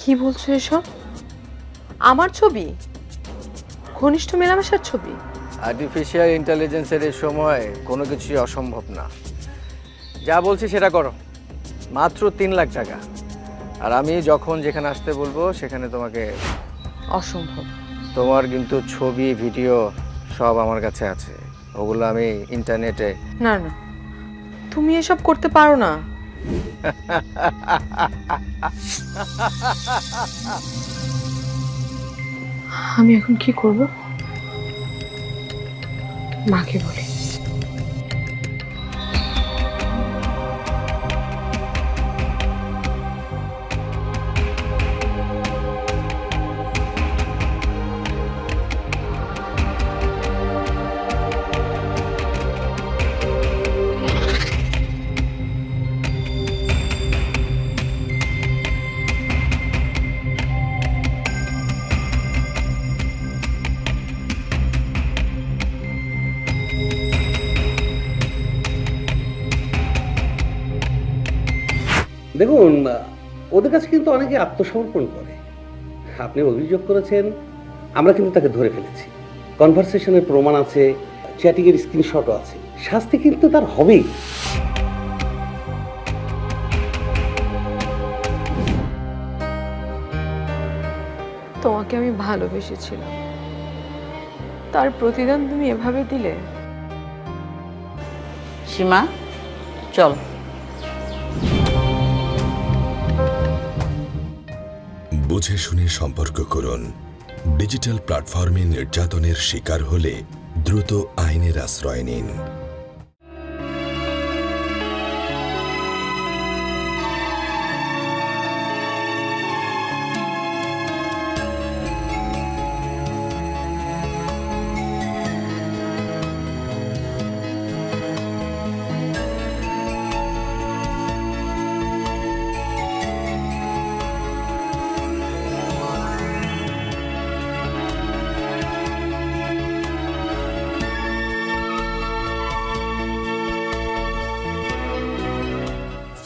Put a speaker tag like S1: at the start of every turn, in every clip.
S1: কি বলছো এসব? আমার ছবি? ঘনিষ্ঠ মেলামেশার ছবি?
S2: আর্টিফিশিয়াল ইন্টেলিজেন্সের এই সময় কোনো কিছুই অসম্ভব না। যা বলছি সেটা করো। মাত্র 3 লাখ টাকা। আর আমি যখন যেখানে আসতে বলবো সেখানে তোমাকে।
S1: অসম্ভব।
S2: তোমার কিন্তু ছবি ভিডিও সব আমার কাছে আছে, ওগুলো আমি ইন্টারনেটে।
S1: না না, তুমি এসব করতে পারো না। আমি এখন কি করব? মাকে বলি।
S3: দেখুন, ওদের কাছে কিন্তু অনেকে আত্মসমর্পণ করে। আপনি অভিযোগ করেছেন, আমরা কিন্তু তাকে ধরে ফেলেছি। কনভারসেশনের প্রমাণ আছে, চ্যাটিংয়ের স্ক্রিনশটও আছে। শাস্তি কিন্তু তার হবেই।
S1: তোমাকে আমি ভালোবেসেছিলাম, তার প্রতিদান তুমি এভাবে দিলে?
S4: সীমা, চল।
S5: বুঝে শুনে সম্পর্ক করুন। ডিজিটাল প্ল্যাটফর্মে নির্যাতনের শিকার হলে দ্রুত আইনের আশ্রয় নিন।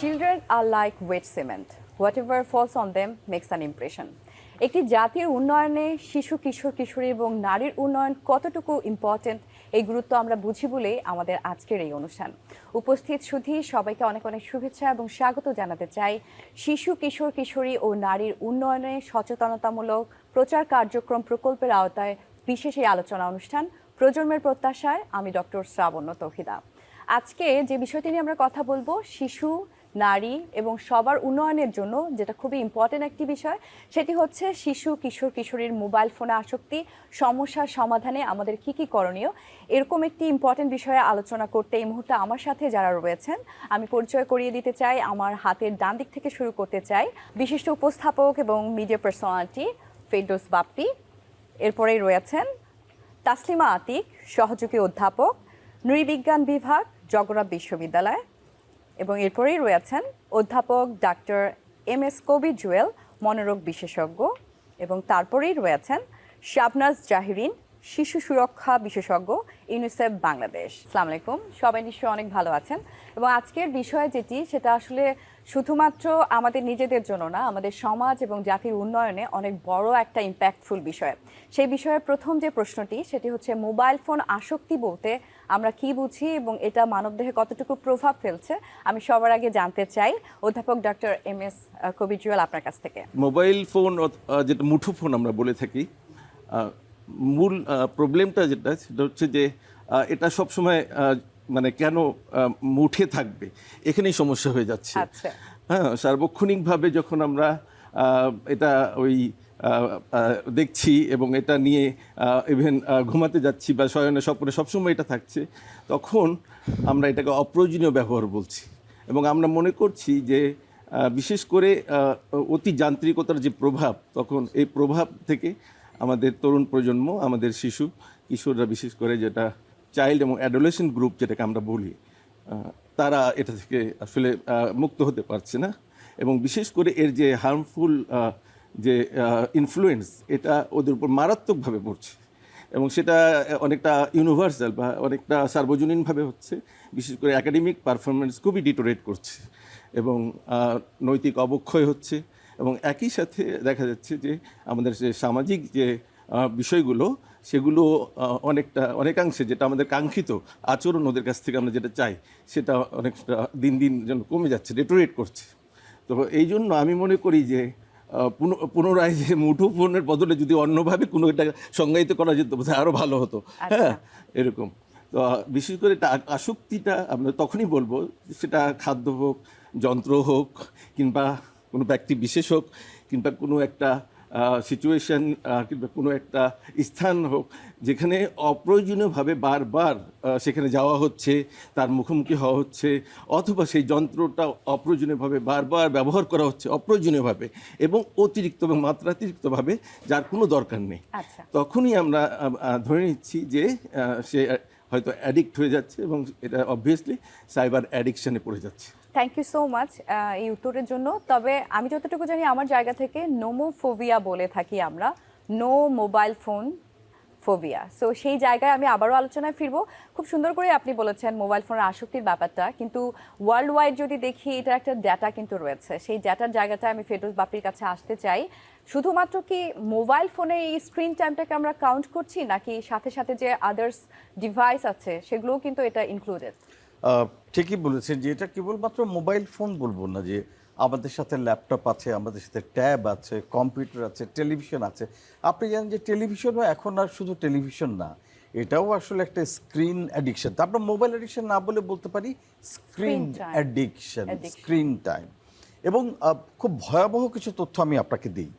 S6: Children are like wet cement. Whatever falls on them makes an impression. একটি জাতির উন্নয়নে শিশু, কিশোর, কিশোরী এবং নারীর উন্নয়ন কতটুকু ইম্পর্টেন্ট, এই গুরুত্ব আমরা বুঝি বলেই আমাদের আজকের এই অনুষ্ঠান। উপস্থিত সুধী সবাইকে অনেক অনেক শুভেচ্ছা এবং স্বাগত জানাতে চাই শিশু, কিশোর, কিশোরী ও নারীর উন্নয়নে সচেতনতামূলক প্রচার কার্যক্রম প্রকল্পের আওতায় বিশেষ এই আলোচনা অনুষ্ঠান প্রজন্মের প্রত্যাশায়। আমি ডক্টর শ্রাবণ্য তৌহিদা। আজকে যে বিষয়টি নিয়ে আমরা কথা বলবো, শিশু, নারী এবং সবার উন্নয়নের জন্য যেটা খুবই ইম্পর্টেন্ট একটি বিষয়, সেটি হচ্ছে শিশু, কিশোর, কিশোরীর মোবাইল ফোনে আসক্তি সমস্যার সমাধানে আমাদের কি কি করণীয়। এরকম একটি ইম্পর্টেন্ট বিষয়ে আলোচনা করতে এই মুহূর্তে আমার সাথে যারা রয়েছেন, আমি পরিচয় করিয়ে দিতে চাই। আমার হাতের ডান দিক থেকে শুরু করতে চাই বিশিষ্ট উপস্থাপক এবং মিডিয়া পার্সোনালিটি ফেরদৌস বাপ্পি। এরপরেই রয়েছেন তাসলিমা আতিক, সহযোগী অধ্যাপক, নৃবিজ্ঞান বিভাগ, জগন্নাথ বিশ্ববিদ্যালয়। এবং এরপরেই রয়েছেন অধ্যাপক ডাক্তার MS কবির জুয়েল, মনোরোগ বিশেষজ্ঞ। এবং তারপরেই রয়েছেন শাবনাজ জাহিরিন, শিশু সুরক্ষা বিশেষজ্ঞ, ইউনিসেফ বাংলাদেশ। আসসালামু আলাইকুম, সবাই নিশ্চয়ই অনেক ভালো আছেন। এবং আজকের বিষয় যেটি, সেটা আসলে শুধুমাত্র আমাদের নিজেদের জন্য না, আমাদের সমাজ এবং জাতির উন্নয়নে অনেক বড় একটা ইম্প্যাক্টফুল বিষয়। সেই বিষয়ে প্রথম যে প্রশ্নটি, সেটি হচ্ছে মোবাইল ফোন আসক্তি বলতে আমরা কি বুঝি এবং এটা মানবদেহে কতটুকু প্রভাব ফেলছে। আমি সবার আগে জানতে চাই অধ্যাপক ডক্টর MS কবির জুয়েল আপনার কাছ থেকে।
S7: মোবাইল ফোন, যেটা মুঠোফোন আমরা বলে থাকি, মূল প্রবলেমটা যেটা, সেটা হচ্ছে যে এটা সবসময় মানে কেন মুঠে থাকবে, এখানেই সমস্যা হয়ে যাচ্ছে। হ্যাঁ, সার্বক্ষণিকভাবে যখন আমরা এটা ওই দেখছি এবং এটা নিয়ে ইভেন ঘুমাতে যাচ্ছি বা শয়নে স্বপ্নে সবসময় এটা থাকছে, তখন আমরা এটাকে অপ্রয়োজনীয় ব্যবহার বলছি। এবং আমরা মনে করছি যে বিশেষ করে অতি যান্ত্রিকতার যে প্রভাব, তখন এই প্রভাব থেকে আমাদের তরুণ প্রজন্ম, আমাদের শিশু কিশোররা, বিশেষ করে যেটা চাইল্ড এবং অ্যাডোলেসেন্ট গ্রুপ যেটাকে আমরা বলি, তারা এটা থেকে আসলে মুক্ত হতে পারছে না। এবং বিশেষ করে এর যে হার্মফুল যে ইনফ্লুয়েন্স, এটা ওদের উপর মারাত্মকভাবে পড়ছে এবং সেটা অনেকটা ইউনিভার্সাল বা অনেকটা সার্বজনীনভাবে হচ্ছে। বিশেষ করে একাডেমিক পারফরমেন্স খুবই ডিটোরেট করছে এবং নৈতিক অবক্ষয় হচ্ছে এবং একই সাথে দেখা যাচ্ছে যে আমাদের যে সামাজিক যে বিষয়গুলো সেগুলো অনেকাংশে যেটা আমাদের কাঙ্ক্ষিত আচরণ ওদের কাছ থেকে আমরা যেটা চাই সেটা অনেকটা দিন দিন যেন কমে যাচ্ছে, ডেটোরেট করছে। তো এই জন্য আমি মনে করি যে পুনরায় যে মুঠোফোনের বদলে যদি অন্যভাবে কোনো একটা সংজ্ঞায়িত করা যেত বোধহয় আরও ভালো হতো। হ্যাঁ, এরকম। তো বিশেষ করে এটা আসক্তিটা আমরা তখনই বলবো, সেটা খাদ্য হোক, যন্ত্র হোক, কিংবা কোনো ব্যক্তি বিশেষ হোক, কিংবা কোনো একটা সিচুয়েশন, কিংবা কোনো একটা স্থান হোক যেখানে অপ্রয়োজনীয়ভাবে বারবার সেখানে যাওয়া হচ্ছে, তার মুখোমুখি হওয়া হচ্ছে, অথবা সেই যন্ত্রটা অপ্রয়োজনীয়ভাবে বারবার ব্যবহার করা হচ্ছে অপ্রয়োজনীয়ভাবে এবং অতিরিক্ত এবং মাত্রাতিরিক্তভাবে, যার কোনো দরকার নেই। তখনই আমরা ধরে নিচ্ছি যে সে হয়তো অ্যাডিক্ট হয়ে যাচ্ছে এবং এটা অবভিয়াসলি সাইবার অ্যাডিকশানে পড়ে যাচ্ছে।
S6: থ্যাংক ইউ সো মাচ এই উত্তরের জন্য। তবে আমি যতটুকু জানি আমার জায়গা থেকে নোমোফোবিয়া বলে থাকি আমরা, no mobile phone phobia. So সেই জায়গায় আমি আবারও আলোচনায় ফিরবো। খুব সুন্দর করে আপনি বলেছেন মোবাইল ফোনের আসক্তির ব্যাপারটা, কিন্তু ওয়ার্ল্ড ওয়াইড যদি দেখি এটার একটা ডেটা কিন্তু রয়েছে। সেই ডেটার জায়গাটা আমি ফেরদৌস বাপ্পির কাছে আসতে চাই। শুধুমাত্র কি মোবাইল ফোনে এই স্ক্রিন টাইমটাকে আমরা কাউন্ট করছি, নাকি সাথে সাথে যে আদার্স ডিভাইস আছে সেগুলোও কিন্তু এটা ইনক্লুডেড?
S8: ঠিকই বলেছেন যে এটা কেবলমাত্র মোবাইল ফোন বলবো না, যে আমাদের সাথে ল্যাপটপ আছে, আমাদের সাথে ট্যাব আছে, কম্পিউটার আছে, টেলিভিশন আছে। আপনি জানেন যে টেলিভিশনও এখন আর শুধু টেলিভিশন না, এটাও আসলে একটা স্ক্রিন অ্যাডিকশন। তারপর মোবাইল অ্যাডিকশন না বলে বলতে পারি স্ক্রিন অ্যাডিকশন, স্ক্রিন টাইম। এবং খুব ভয়াবহ কিছু তথ্য আমি আপনাকে দিই।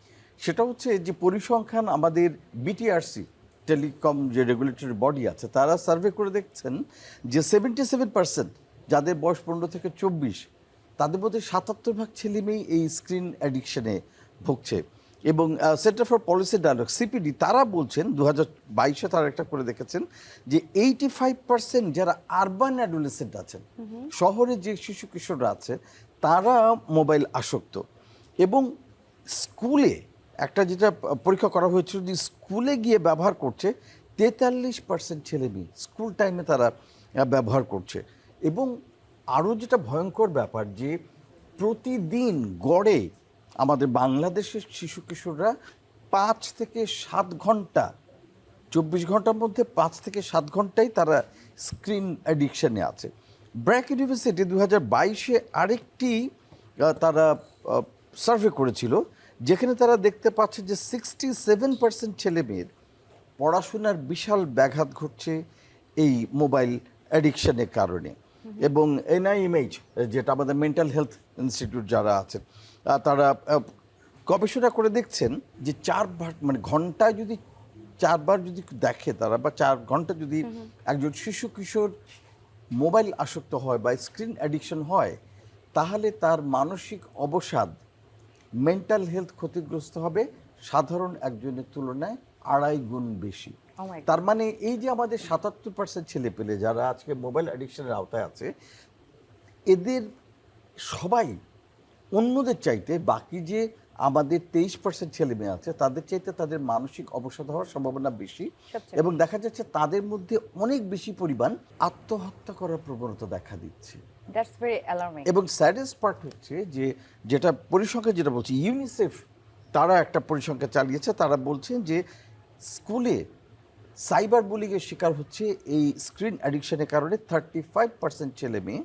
S8: সেটা হচ্ছে যে পরিসংখ্যান আমাদের বিটিআরসি টেলিকম যে রেগুলেটরি বডি আছে, তারা সার্ভে করে দেখছেন যে 77% যাদের বয়স 15 থেকে 24, তাদের মধ্যে 77% ছেলেমেয়েই এই স্ক্রিন অ্যাডিকশনে ভুগছে। এবং Centre for Policy Dialogue CPD তারা বলছেন 2022-এ তারা একটা করে দেখেছেন যে 85% যারা আরবান অ্যাডোলেসেন্ট আছেন, শহরে যে শিশু কিশোররা আছে, তারা মোবাইল আসক্ত। এবং স্কুলে একটা যেটা পরীক্ষা করা হয়েছিল যে স্কুলে গিয়ে ব্যবহার করছে 43% ছেলে মেয়ে স্কুল টাইমে তারা ব্যবহার করছে। এবং আরও যেটা ভয়ঙ্কর ব্যাপার যে প্রতিদিন গড়ে আমাদের বাংলাদেশের শিশু কিশোররা 5 থেকে 7 ঘন্টা, 24 ঘন্টার মধ্যে 5 থেকে 7 ঘন্টাই তারা স্ক্রিন অ্যাডিকশানে আছে। ব্র্যাক ইউনিভার্সিটি 2022-এ আরেকটি তারা সার্ভে করেছিল, যেখানে তারা দেখতে পাচ্ছে যে 67% ছেলে মেয়ের পড়াশোনার বিশাল ব্যাঘাত ঘটছে এই মোবাইল অ্যাডিকশানের কারণে। এবং এনআইএমএইচ যেটা আমাদের মেন্টাল হেলথ ইনস্টিটিউট যারা আছেন, তারা গবেষণা করে দেখছেন যে 4 মানে ঘন্টায় যদি 4 বার যদি দেখে তারা, বা 4 ঘন্টা যদি একজন শিশু কিশোর মোবাইল আসক্ত হয় বা স্ক্রিন অ্যাডিকশন হয়, তাহলে তার মানসিক অবসাদ, মেন্টাল হেলথ ক্ষতিগ্রস্ত হবে সাধারণ একজনের তুলনায় 2.5 গুণ বেশি। তার মানে এই যে আমাদের 77% ছেলে পেলে যারা আজকে মোবাইল অ্যাডিকশনের আওতায় আছে, এদের সবাই অন্যদের চাইতে, বাকি যে আমাদের 23% ছেলে মেয়ে আছে তাদের চাইতে তাদের মানসিক অবসাদ হওয়ার সম্ভাবনা বেশি। এবং দেখা যাচ্ছে তাদের মধ্যে অনেক বেশি পরিমাণ আত্মহত্যা করার প্রবণতা দেখা দিচ্ছে। এবং স্যাডেস্ট পার্ট হচ্ছে যে যেটা পরিসংখ্যান যেটা বলছে, ইউনিসেফ তারা একটা পরিসংখ্যান চালিয়েছে, তারা বলছেন যে স্কুলে সাইবার বুলিংয়ের শিকার হচ্ছে এই স্ক্রিন অ্যাডিকশনের কারণে 35% ছেলে মেয়ে,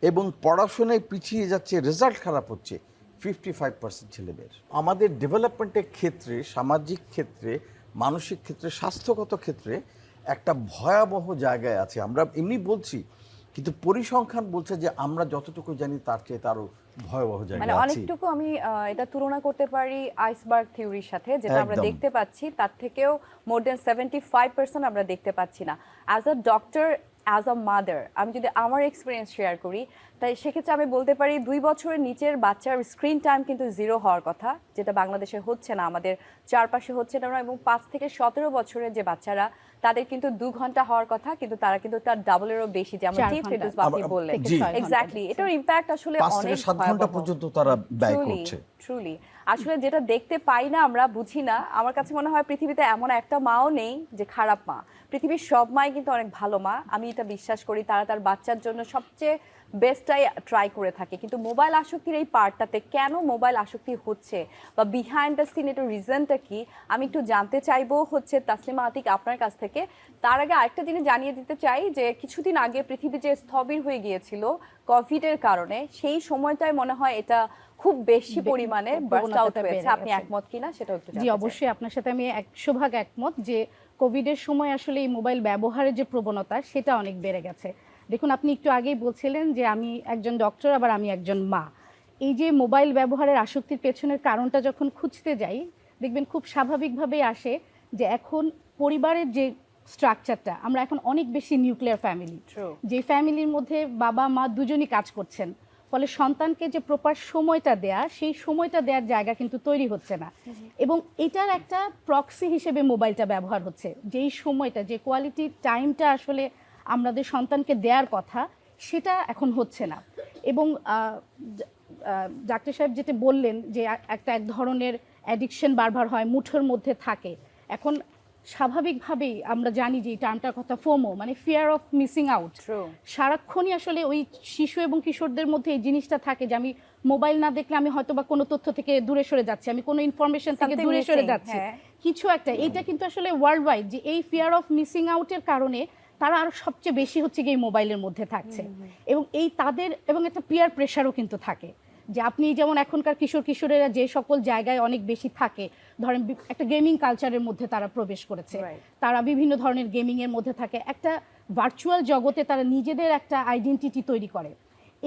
S8: এবং পড়াশোনায় পিছিয়ে যাচ্ছে, রেজাল্ট খারাপ হচ্ছে 55% ছেলে মেয়ের। আমাদের ডেভেলপমেন্টের ক্ষেত্রে, সামাজিক ক্ষেত্রে, মানসিক ক্ষেত্রে, স্বাস্থ্যগত ক্ষেত্রে একটা ভয়াবহ জায়গায় আছে। আমরা এমনি বলছি, কিন্তু পরিসংখ্যান বলছে যে আমরা যতটুকু জানি তার চেয়ে তারও ভয়াবহ জায়গা আছে।
S6: অনেকটুকু আমি এটা তুলনা করতে পারি আইসবার্গ থিওরির সাথে, যেটা আমরা দেখতে পাচ্ছি তার থেকেও মোর দেন 75% আমরা দেখতে পাচ্ছি না। As a doctor, as a mother, আমি যদি আমার এক্সপিরিয়েন্স শেয়ার করি, তাই সেক্ষেত্রে আমি বলতে পারি 2 বছরের নিচের বাচ্চার স্ক্রিন টাইম কিন্তু 0 হওয়ার কথা, যেটা বাংলাদেশে হচ্ছে না, আমাদের চারপাশে হচ্ছে না। এবং 5 থেকে 17 বছরের যে বাচ্চারা, তাদের কিন্তু 2 ঘন্টা হওয়ার কথা, কিন্তু তারা কিন্তু তার ডাবলেরও বেশি, যেমন
S9: 4
S6: টিপ
S9: ঘন্টা।
S6: রিডিউস আপনি বললেন।
S8: জি।
S6: এক্স্যাক্টলি, এটার ইম্প্যাক্ট আসলে
S8: 5
S6: অনেক
S8: থেকে 7 ঘন্টা পর্যন্ত তারা ব্যয় করছে।
S6: ট্রুলি আসলে যেটা দেখতে পাই না, আমরা বুঝি না। আমার কাছে মনে হয় পৃথিবীতে এমন একটা মাও নেই যে খারাপ মা। পৃথিবীর সব মাই কিন্তু অনেক ভালো মা, আমি এটা বিশ্বাস করি। তারা তার বাচ্চার জন্য সবচেয়ে বেস্টটাই ট্রাই করে থাকে। কিন্তু মোবাইল আসক্তির এই পার্টটাতে কেন মোবাইল আসক্তি হচ্ছে বা বিহাইন্ড দ্য সিন এটার রিজনটা কি, আমি একটু জানতে চাইবো হচ্ছে তাসলিমা আতিক আপনার কাছ থেকে। তার আগে আরেকটা জিনিস জানিয়ে দিতে চাই যে কিছুদিন আগে পৃথিবী যে স্থবির হয়ে গিয়েছিল কোভিডের কারণে, সেই সময়টায় মনে হয় এটা খুব বেশি পরিমাণে বার্স্ট আউট হয়েছে। আপনি একমত কিনা সেটা একটু
S9: জি,
S6: জানতে চাই।
S9: অবশ্যই আপনার সাথে আমি 100% একমত যে কোভিডের সময় আসলে এই মোবাইল ব্যবহারের যে প্রবণতা সেটা অনেক বেড়ে গেছে। দেখুন, আপনি একটু আগেই বলছিলেন যে আমি একজন ডক্টর, আবার আমি একজন মা। এই যে মোবাইল ব্যবহারের আসক্তির পেছনের কারণটা যখন খুঁজতে যাই, দেখবেন খুব স্বাভাবিকভাবেই আসে যে এখন পরিবারের যে স্ট্রাকচারটা, আমরা এখন অনেক বেশি নিউক্লিয়ার ফ্যামিলি,
S6: True.
S9: যে ফ্যামিলির মধ্যে বাবা মা দুজনই কাজ করছেন, ফলে সন্তানকে যে প্রপার সময়টা দেয়া, সেই সময়টা দেওয়ার জায়গা কিন্তু তৈরি হচ্ছে না। এবং এটার একটা প্রক্সি হিসেবে মোবাইলটা ব্যবহার হচ্ছে। যেই সময়টা, যে কোয়ালিটি টাইমটা আসলে আমাদের সন্তানকে দেওয়ার কথা, সেটা এখন হচ্ছে না। এবং ডাক্তার সাহেব যেটা বললেন যে এক ধরনের অ্যাডিকশন বারবার হয়, মুঠোর মধ্যে থাকে। এখন স্বাভাবিকভাবেই আমরা জানি যে এই টার্মটার কথা, ফোমো মানে fear of missing out.
S6: True.
S9: সারাক্ষণই আসলে ওই শিশু এবং কিশোরদের মধ্যে এই জিনিসটা থাকে যে আমি মোবাইল না দেখলে আমি হয়তো বা কোনো তথ্য থেকে দূরে সরে যাচ্ছি, আমি কোনো ইনফরমেশন থেকে
S6: Something
S9: দূরে সরে
S6: missing,
S9: যাচ্ছি,
S6: হ্যাঁ।
S9: কিছু একটা। এইটা কিন্তু আসলে ওয়ার্ল্ড ওয়াইড যে এই ফিয়ার অফ মিসিং আউটের কারণে তারা আরো সবচেয়ে বেশি হচ্ছে গিয়ে মোবাইলের মধ্যে থাকছে। এবং এই তাদের এবং একটা পিয়ার প্রেশারও কিন্তু থাকে, যে আপনি যেমন এখনকার কিশোর কিশোরেরা যে সকল জায়গায় অনেক বেশি থাকে, ধরেন একটা গেমিং কালচারের মধ্যে তারা প্রবেশ করেছে,
S6: Right.
S9: তারা বিভিন্ন ধরনের গেমিং এর মধ্যে থাকে, একটা ভার্চুয়াল জগতে তারা নিজেদের একটা আইডেন্টিটি তৈরি করে।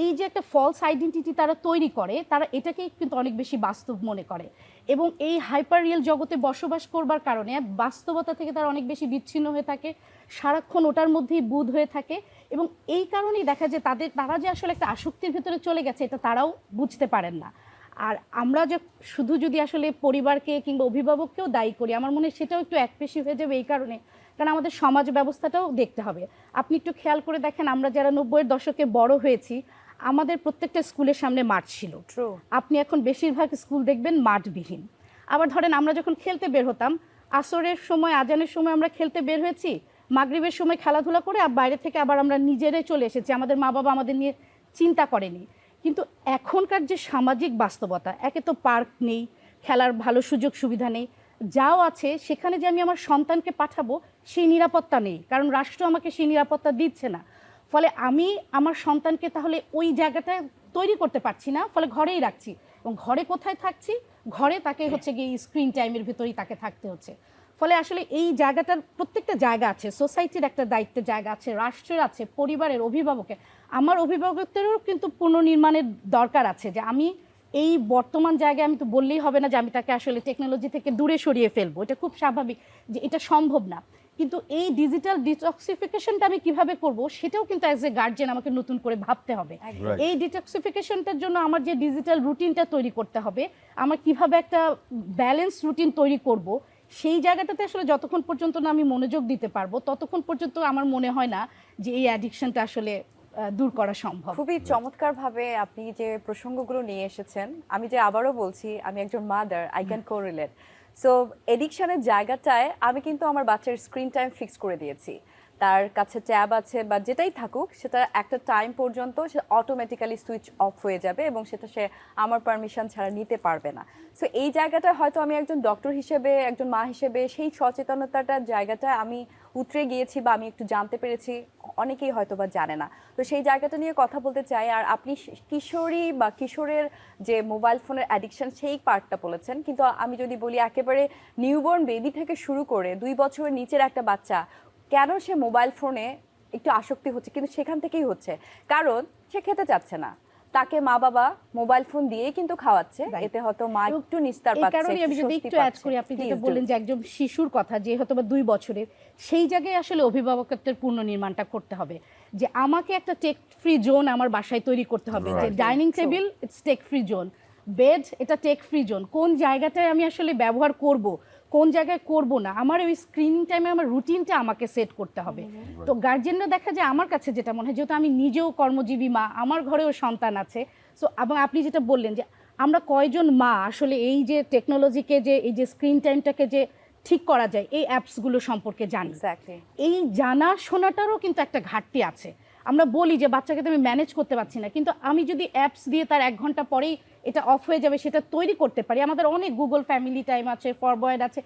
S9: এই যে একটা ফলস আইডেন্টিটি তারা তৈরি করে, তারা এটাকেই কিন্তু অনেক বেশি বাস্তব মনে করে। এবং এই হাইপার রিয়েল জগতে বসবাস করবার কারণে বাস্তবতা থেকে তারা অনেক বেশি বিচ্ছিন্ন হয়ে থাকে, সারাক্ষণ ওটার মধ্যেই বুঁদ হয়ে থাকে। এবং এই কারণেই দেখা যায় তারা যে আসলে একটা আসক্তির ভিতরে চলে গেছে, এটা তারাও বুঝতে পারেন না। আর আমরা যে শুধু যদি আসলে পরিবারকে কিংবা অভিভাবককেও দায়ী করি, আমার মনে হয় সেটাও একটু একপেশি হয়ে যাবে এই কারণে, কারণ আমাদের সমাজ ব্যবস্থাটাও দেখতে হবে। আপনি একটু খেয়াল করে দেখেন, আমরা যারা 90-এর দশকে বড় হয়েছি, আমাদের প্রত্যেকটা স্কুলের সামনে মাঠ ছিল।
S6: True.
S9: আপনি এখন বেশিরভাগ স্কুল দেখবেন মাঠবিহীন। আবার ধরেন আমরা যখন খেলতে বের হতাম, আসরের সময়, আজানের সময় আমরা খেলতে বের হয়েছি, মাগরিবের সময় খেলাধুলা করে বাইরে থেকে আবার আমরা নিজেরাই চলে এসেছি, আমাদের মা বাবা আমাদের নিয়ে চিন্তা করেনি। কিন্তু এখনকার যে সামাজিক বাস্তবতা, একে তো পার্ক নেই, খেলার ভালো সুযোগ সুবিধা নেই, যাও আছে সেখানে যে আমি আমার সন্তানকে পাঠাবো সেই নিরাপত্তা নেই, কারণ রাষ্ট্র আমাকে সেই নিরাপত্তা দিচ্ছে না। ফলে আমি আমার সন্তানকে তাহলে ওই জায়গাটা তৈরি করতে পারছি না, ফলে ঘরেই রাখছি। এবং ঘরে কোথায় থাকছি? ঘরে তাকে হচ্ছে গিয়ে স্ক্রিন টাইমের ভিতরেই তাকে থাকতে হচ্ছে। ফলে আসলে এই জায়গাটার প্রত্যেকটা জায়গা আছে, সোসাইটির একটা দায়িত্বের জায়গা আছে, রাষ্ট্রের আছে, পরিবারের, অভিভাবকের। আমার অভিভাবকদেরও কিন্তু পুনর্নির্মাণের দরকার আছে, যে আমি এই বর্তমান জায়গায় আমি তো বললেই হবে না যে আমি তাকে আসলে টেকনোলজি থেকে দূরে সরিয়ে ফেলবো, এটা খুব স্বাভাবিক যে এটা সম্ভব না। কিন্তু এই ডিজিটাল ডিটক্সিফিকেশনটা আমি কিভাবে করব, সেটাও কিন্তু অ্যাজ এ গার্জিয়ান আমাকে নতুন করে ভাবতে হবে।
S8: Right.
S9: এই ডিটক্সিফিকেশনটার জন্য আমার যে ডিজিটাল রুটিনটা তৈরি করতে হবে, আমার কিভাবে একটা ব্যালেন্স রুটিন তৈরি করব, সেই জায়গাটাতে আসলে যতক্ষণ পর্যন্ত না আমি মনোযোগ দিতে পারবো, ততক্ষণ পর্যন্ত আমার মনে হয় না যে এই অ্যাডিকশনটা আসলে দূর করা সম্ভব।
S6: খুবই চমৎকারভাবে আপনি যে প্রসঙ্গগুলো নিয়ে এসেছেন, আমি যে আবারও বলছি, আমি একজন mother, I can correlate. So এডিকশনের জায়গাটায় আমি কিন্তু আমার বাচ্চার স্ক্রিন টাইম ফিক্স করে দিয়েছি। তার কাছে ট্যাব আছে বা যেটাই থাকুক, সেটা একটা টাইম পর্যন্ত সে অটোমেটিক্যালি সুইচ অফ হয়ে যাবে এবং সেটা সে আমার পারমিশন ছাড়া নিতে পারবে না। সো এই জায়গাটা হয়তো আমি একজন ডক্টর হিসেবে, একজন মা হিসেবে সেই সচেতনতাটার জায়গাটা আমি উতরে গিয়েছি বা আমি একটু জানতে পেরেছি, অনেকেই হয়তো বা জানে না। তো সেই জায়গাটা নিয়ে কথা বলতে চাই। আর আপনি কিশোরী বা কিশোরের যে মোবাইল ফোনের অ্যাডিকশন সেই পার্টটা বলেছেন, কিন্তু আমি যদি বলি একেবারে নিউবর্ন বেবি থেকে শুরু করে 2 বছরের নিচের একটা বাচ্চা, কেন সে মোবাইল ফোনে একটু আসক্তি হচ্ছে, কিন্তু সেখান থেকেই হচ্ছে কারণ সে খেতে চাচ্ছে না, তাকে মা বাবা মোবাইল ফোন দিয়েই কিন্তু খাওয়াচ্ছে, এতে হয়তো মা একটু নিস্তার
S9: এই
S6: পাচ্ছে,
S9: কারণে আমি যদি একটু অ্যাড করি, আপনি যেটা বললেন যে একজন শিশুর কথা, যে হয়তো বা 2 বছরের, সেই জায়গায় আসলে অভিভাবকত্বের পুনর্নির্মাণটা করতে হবে, যে আমাকে একটা টেক ফ্রি জোন আমার বাসায় তৈরি করতে হবে, যে dining table it's tech free zone, bed এটা টেক ফ্রি জোন, কোন জায়গাটায় আমি আসলে ব্যবহার করব, কোন জায়গায় করব না, আমার ওই স্ক্রিন টাইমে আমার রুটিনটা আমাকে সেট করতে হবে। তো গার্জেনরা দেখা যায়, আমার কাছে যেটা মনে হয়, যেহেতু আমি নিজেও কর্মজীবী মা, আমার ঘরেও সন্তান আছে, সো এবং আপনি যেটা বললেন যে আমরা কয়জন মা আসলে এই যে টেকনোলজিকে, যে এই যে স্ক্রিন টাইমটাকে যে ঠিক করা যায় এই অ্যাপসগুলো সম্পর্কে জানি।
S6: এক্স্যাক্টলি।
S9: এই জানা শোনাটারও কিন্তু একটা ঘাটতি আছে। আমরা বলি যে বাচ্চাকে তো আমি ম্যানেজ করতে পারছি না, কিন্তু আমি যদি অ্যাপস দিয়ে তার 1 ঘন্টা পরেই এটা অফ হয়ে যাবে সেটা তৈরি করতে পারি। আমাদের অনেক গুগল ফ্যামিলি টাইম আছে, ফরওয়ার্ড আছে,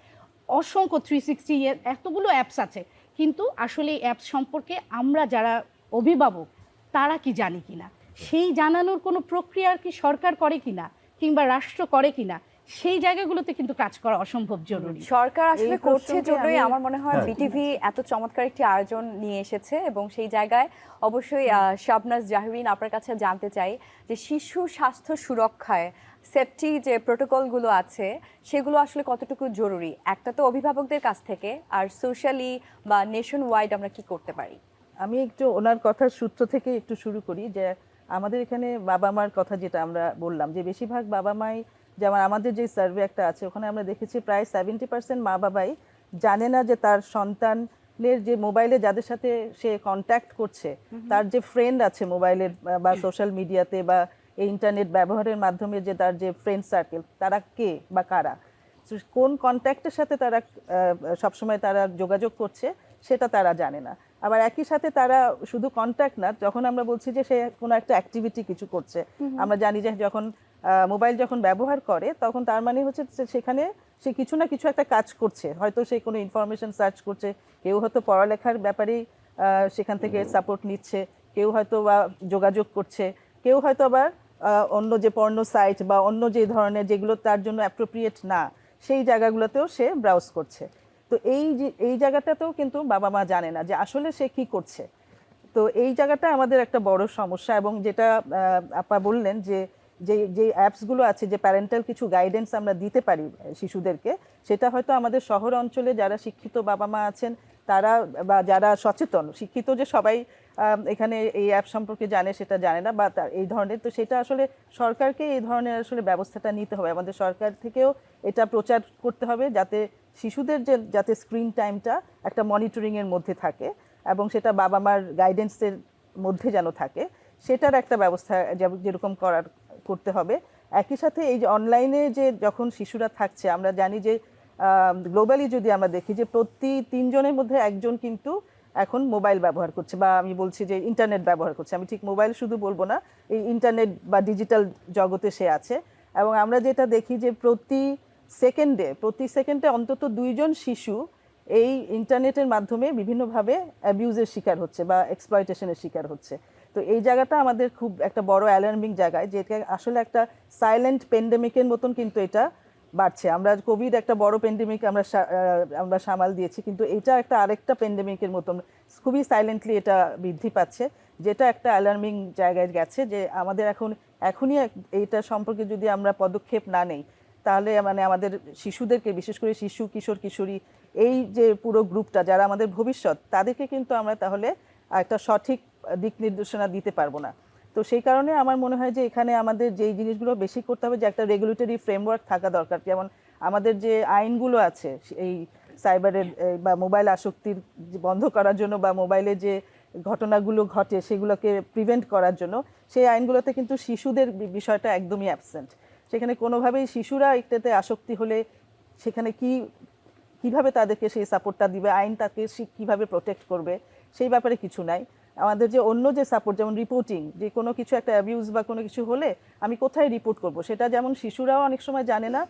S9: অসংখ্য 360 এতগুলো অ্যাপস আছে, কিন্তু আসলে এই অ্যাপস সম্পর্কে আমরা যারা অভিভাবক তারা কি জানি কিনা, সেই জানানোর কোনো প্রক্রিয়া কি সরকার করে কিনা কিংবা রাষ্ট্র করে কিনা, সেই জায়গাগুলোতে কিন্তু কাজ করা অসম্ভব জরুরি।
S6: সরকার আসলে
S10: এই
S6: করছে
S10: প্রসঙ্গে
S6: জন্যই
S10: আমি-
S6: আমার মনে হয় বিটিভি এত চমৎকার একটি আয়োজন নিয়ে এসেছে, এবং সেই জায়গায় অবশ্যই শাবনাজ জাহরিন আপনার কাছে জানতে চাই যে শিশু স্বাস্থ্য সুরক্ষায় সেফটি যে প্রোটোকলগুলো আছে সেগুলো আসলে কতটুকু জরুরি, একটা তো অভিভাবকদের কাছ থেকে, আর সোশ্যালি বা নেশন ওয়াইড আমরা কি করতে পারি?
S10: আমি একটু ওনার কথার সূত্র থেকে একটু শুরু করি। যে আমাদের এখানে বাবা মার কথা যেটা আমরা বললাম, যে বেশিরভাগ বাবা মাই, যেমন আমাদের যে সার্ভে একটা আছে ওখানে আমরা দেখেছি প্রায় 70% মা বাবাই জানে না যে তার সন্তানের যে মোবাইলে যাদের সাথে সে কন্ট্যাক্ট করছে, তার যে ফ্রেন্ড আছে মোবাইলের বা সোশ্যাল মিডিয়াতে বা এই ইন্টারনেট ব্যবহারের মাধ্যমে যে তার যে ফ্রেন্ড সার্কেল, তারা কে বা কারা, কোন কন্ট্যাক্টের সাথে তারা সবসময় তারা যোগাযোগ করছে সেটা তারা জানে না। আবার একই সাথে তারা শুধু কন্ট্যাক্ট না, যখন আমরা বলছি যে সে কোনো একটা অ্যাক্টিভিটি কিছু করছে, আমরা জানি যে যখন মোবাইল যখন ব্যবহার করে তখন তার মানে হচ্ছে সেখানে সে কিছু না কিছু একটা কাজ করছে, হয়তো সে কোনো ইনফরমেশন সার্চ করছে, কেউ হয়তো পড়ালেখার ব্যাপারেই সেখান থেকে সাপোর্ট নিচ্ছে, কেউ হয়তো বা যোগাযোগ করছে, কেউ হয়তো আবার অন্য যে পর্ন সাইট বা অন্য যে ধরনের যেগুলো তার জন্য অ্যাপ্রোপ্রিয়েট না সেই জায়গাগুলোতেও সে ব্রাউজ করছে। তো এই জায়গাটাতেও কিন্তু বাবা মা জানে না যে আসলে সে কি করছে। তো এই জায়গাটা আমাদের একটা বড় সমস্যা। এবং যেটা আপা বললেন যে যে অ্যাপসগুলো আছে, যে প্যারেন্টাল কিছু গাইডেন্স আমরা দিতে পারি শিশুদেরকে, সেটা হয়তো আমাদের শহর অঞ্চলে যারা শিক্ষিত বাবা মা আছেন তারা, বা যারা সচেতন, শিক্ষিত যে সবাই এখানে এই অ্যাপ সম্পর্কে জানে সেটা জানে না, বা এই ধরনের, তো সেটা আসলে সরকারকে এই ধরনের আসলে ব্যবস্থাটা নিতে হবে। আমাদের সরকার থেকেও এটা প্রচার করতে হবে যাতে শিশুদের যাতে স্ক্রিন টাইমটা একটা মনিটরিংয়ের মধ্যে থাকে এবং সেটা বাবা মার গাইডেন্সের মধ্যে যেন থাকে, সেটার একটা ব্যবস্থা যেরকম করতে হবে। একই সাথে এই যে অনলাইনে যে যখন শিশুরা থাকছে, আমরা জানি যে গ্লোবালি যদি আমরা দেখি যে প্রতি 3 জনের মধ্যে 1 জন কিন্তু এখন মোবাইল ব্যবহার করছে, বা আমি বলছি যে ইন্টারনেট ব্যবহার করছে। আমি ঠিক মোবাইল শুধু বলবো না, এই ইন্টারনেট বা ডিজিটাল জগতে সে আছে। এবং আমরা যেটা দেখি যে প্রতি সেকেন্ডে অন্তত 2 জন শিশু এই ইন্টারনেটের মাধ্যমে বিভিন্নভাবে অ্যাবিউজের শিকার হচ্ছে বা এক্সপ্লয়টেশনের শিকার হচ্ছে। তো এই জায়গাটা আমাদের খুব একটা বড় অ্যালার্মিং জায়গায়, যেটা আসলে একটা সাইলেন্ট প্যান্ডেমিকের মতন কিন্তু এটা বাড়ছে। আমরা কোভিড একটা বড় প্যান্ডেমিক আমরা সামাল দিয়েছি, কিন্তু এটা একটা আরেকটা প্যান্ডেমিকের মতন খুবই সাইলেন্টলি এটা বৃদ্ধি পাচ্ছে, যেটা একটা অ্যালার্মিং জায়গায় গেছে। যে আমাদের এখনই এইটা সম্পর্কে যদি আমরা পদক্ষেপ না নেই, তাহলে মানে আমাদের শিশুদেরকে, বিশেষ করে শিশু, কিশোর, কিশোরী, এই যে পুরো গ্রুপটা যারা আমাদের ভবিষ্যৎ, তাদেরকে কিন্তু আমরা তাহলে একটা সঠিক দিক নির্দেশনা দিতে পারবো না। তো সেই কারণে আমার মনে হয় যে এখানে আমাদের যেই জিনিসগুলো বেশি করতে হবে, যে একটা রেগুলেটরি ফ্রেমওয়ার্ক থাকা দরকার। যেমন আমাদের যে আইনগুলো আছে এই সাইবারের বা মোবাইল আসক্তির বন্ধ করার জন্য, বা মোবাইলে যে ঘটনাগুলো ঘটে সেগুলোকে প্রিভেন্ট করার জন্য, সেই আইনগুলোতে কিন্তু শিশুদের বিষয়টা একদমই অ্যাবসেন্ট। সেখানে কোনোভাবেই শিশুরা এটাতে আসক্তি হলে সেখানে কিভাবে তাদেরকে সেই সাপোর্টটা দিবে, আইন তাকে কিভাবে প্রোটেক্ট করবে, সেই ব্যাপারে কিছু নাই। আমাদের যে অন্য যে সাপোর্ট, যেমন রিপোর্টিং, যে কোনো কিছু একটা অ্যাবিউজ বা কোনো কিছু হলে আমি কোথায় রিপোর্ট করব, সেটা যেমন শিশুরাও অনেক সময় জানে না,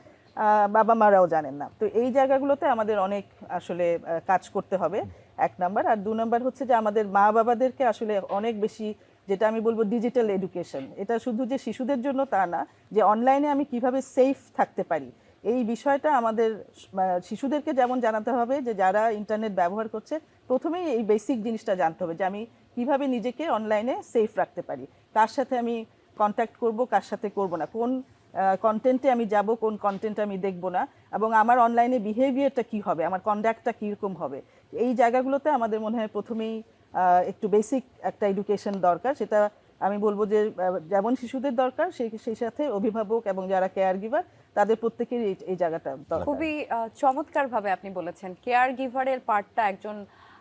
S10: বাবা মারাও জানেন না। তো এই জায়গাগুলোতে আমাদের অনেক আসলে কাজ করতে হবে, 1 নাম্বার। আর 2 নাম্বার হচ্ছে যে আমাদের মা বাবাদেরকে আসলে অনেক বেশি, যেটা আমি বলবো ডিজিটাল এডুকেশন, এটা শুধু যে শিশুদের জন্য তা না, যে অনলাইনে আমি কিভাবে সেফ থাকতে পারি, এই বিষয়টা আমাদের শিশুদেরকে যেমন জানাতে হবে, যে যারা ইন্টারনেট ব্যবহার করছে প্রথমেই এই বেসিক জিনিসটা জানতে হবে, যে আমি কিভাবে নিজেকে অনলাইনে সেফ রাখতে পারি, কার সাথে আমি কন্ট্যাক্ট করব, কার সাথে করব না, কোন কন্টেন্টে আমি যাব, কোন কন্টেন্টে আমি দেখব না, এবং আমার অনলাইনে বিহেভিয়ারটা কি হবে, আমার কন্ডাক্টটা কীরকম হবে। এই জায়গাগুলোতে আমাদের মনে হয় প্রথমেই একটু বেসিক একটা এডুকেশন দরকার। সেটা আমি বলবো যে যেমন শিশুদের দরকার, সেই সাথে অভিভাবক এবং যারা কেয়ার গিভার তাদের প্রত্যেকেরই এই জায়গাটা দরকার।
S6: খুবই চমৎকারভাবে আপনি বলেছেন কেয়ার গিভারের পার্টটা একজন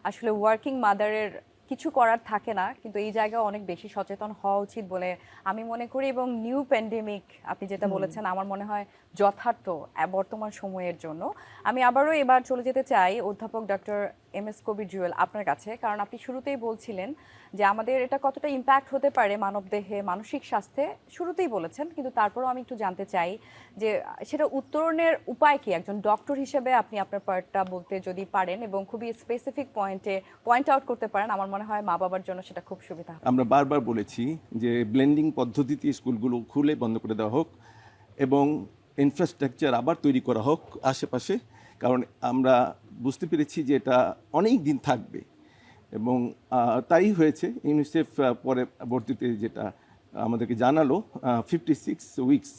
S6: আসলে ওয়ার্কিং মাদারের কিছু করার থাকে না, কিন্তু এই জায়গায় অনেক বেশি সচেতন হওয়া উচিত বলে আমি মনে করি। এবং নিউ প্যান্ডেমিক আপনি যেটা বলেছেন আমার মনে হয় যথার্থ বর্তমান সময়ের জন্য। আমি আবারও এবার চলে যেতে চাই অধ্যাপক ডক্টর MS কবির জুয়েল আপনার কাছে, কারণ আপনি শুরুতেই বলছিলেন যে আমাদের এটা কতটা ইম্প্যাক্ট হতে পারে মানবদেহে, মানসিক স্বাস্থ্যে, শুরুতেই বলেছেন, কিন্তু তারপরেও আমি একটু জানতে চাই যে সেটা উত্তরণের উপায় কি। একজন ডক্টর হিসেবে আপনি আপনার পার্টটা বলতে যদি পারেন এবং খুবই স্পেসিফিক পয়েন্ট আউট করতে পারেন, আমার মনে হয় মা বাবার জন্য সেটা খুব সুবিধা হবে।
S7: আমরা বারবার বলেছি যে ব্লেন্ডিং পদ্ধতিতে স্কুলগুলো খুলে বন্ধ করে দেওয়া হোক এবং ইনফ্রাস্ট্রাকচার আবার তৈরি করা হোক আশেপাশে, কারণ আমরা বুঝতে পেরেছি যে এটা অনেক দিন থাকবে এবং তাই হয়েছে। ইউনিসেফ পরে ভর্তিতে যেটা আমাদেরকে জানালো 56 উইকস,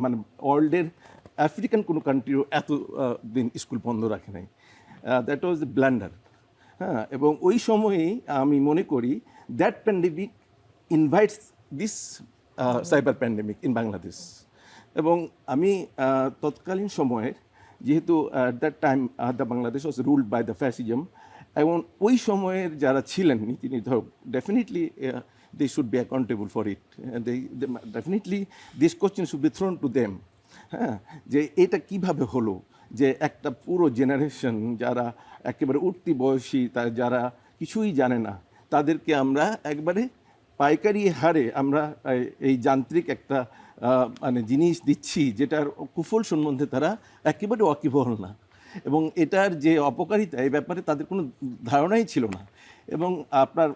S7: মানে ওয়ার্ল্ডের আফ্রিকান কোনো কান্ট্রিও এত দিন স্কুল বন্ধ রাখে নাই। That was blunder. হ্যাঁ, এবং ওই সময়েই আমি মনে করি that pandemic invites this cyber pandemic in Bangladesh. এবং আমি তৎকালীন সময়ের, যেহেতু at that time the Bangladesh was ruled by the fascism, এবং ওই সময়ের যারা ছিলেন নীতি নির্ধারক, definitely they should be accountable for it. Definitely this question should be thrown to them. হ্যাঁ, যে এটা কিভাবে হলো যে একটা পুরো জেনারেশন যারা একেবারে উঠতি বয়সী, যারা কিছুই জানে না, তাদেরকে আমরা একবারে পাইকারি হারে আমরা এই যান্ত্রিক একটা মানে জিনিস দিচ্ছি যেটার কুফল সম্বন্ধে তারা একেবারে ওয়াকিবহাল না, এবং এটার যে অপকারিতা এই ব্যাপারে তাদের কোনো ধারণাই ছিল না। এবং আপনার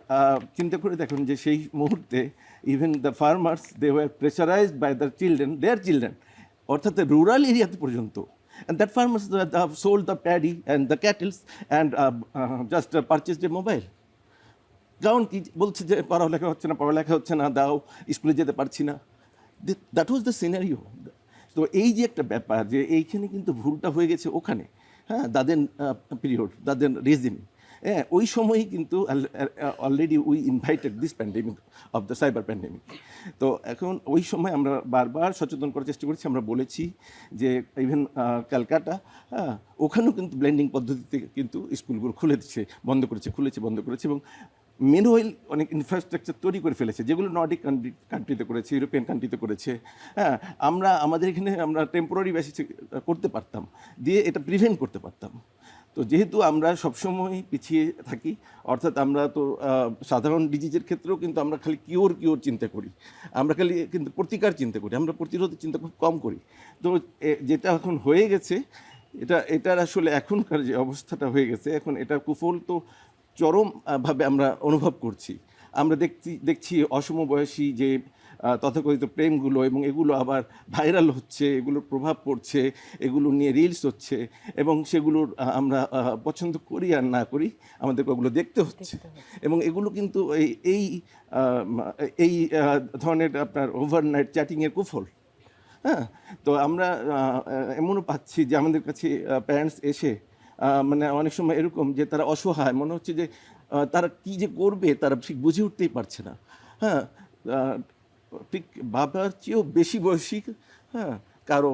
S7: চিন্তা করে দেখুন যে সেই মুহূর্তে even the farmers they were pressurized by the their children, অর্থাৎ রুরাল এরিয়াতে পর্যন্ত। And that farmers have sold the paddy and the cattle and just purchased a mobile. কারণ কি বলছে যে পড়ালেখা হচ্ছে না, দাও স্কুলে যেতে পারছি না। That was the scenario. তো এই যে একটা ব্যাপার যে এইখানে কিন্তু ভুলটা হয়ে গেছে ওখানে, হ্যাঁ, দাদেন পিরিয়ড, দাদেন রেজিম, হ্যাঁ, ওই সময়ই কিন্তু already we invited this pandemic of the cyber pandemic. তো এখন ওই সময় আমরা বারবার সচেতন করার চেষ্টা করেছি। আমরা বলেছি যে ইভেন ক্যালকাটা, হ্যাঁ, ওখানেও কিন্তু ব্লেন্ডিং পদ্ধতিতে কিন্তু স্কুলগুলো বন্ধ করেছে এবং মেনওয়েল অনেক ইনফ্রাস্ট্রাকচার তৈরি করে ফেলেছে, যেগুলো নর্ডিক কান্ট্রিতে করেছে, ইউরোপিয়ান কান্ট্রিতে করেছে। হ্যাঁ, আমাদের এখানে আমরা টেম্পোরারি বেসিসে করতে পারতাম, দিয়ে এটা প্রিভেন্ট করতে পারতাম। তো যেহেতু আমরা সবসময় পিছিয়ে থাকি, অর্থাৎ আমরা তো সাধারণ ডিজিজের ক্ষেত্রেও কিন্তু আমরা খালি কিওর চিন্তা করি, আমরা খালি কিন্তু প্রতিকার চিন্তা করি, আমরা প্রতিরোধের চিন্তা খুব কম করি। তো যেটা এখন হয়ে গেছে, এটার আসলে এখনকার যে অবস্থাটা হয়ে গেছে, এখন এটার কুফল তো চরমভাবে আমরা অনুভব করছি। আমরা দেখছি অসমবয়সী যে তথাকথিত প্রেমগুলো, এবং এগুলো আবার ভাইরাল হচ্ছে, এগুলোর প্রভাব পড়ছে, এগুলো নিয়ে রিলস হচ্ছে, এবং সেগুলোর আমরা পছন্দ করি আর না করি আমাদেরকে ওগুলো দেখতে হচ্ছে। এবং এগুলো কিন্তু এই ধরনের আপনার ওভারনাইট চ্যাটিংয়ের কুফল। হ্যাঁ, তো আমরা এমনও পাচ্ছি যে আমাদের কাছে প্যারেন্টস এসে মানে অনেক সময় এরকম যে তারা অসহায়, মনে হচ্ছে যে তারা কী যে করবে তারা ঠিক বুঝে উঠতেই পারছে না। হ্যাঁ, ঠিক বাবার চেয়েও বেশি বয়সী, হ্যাঁ, কারো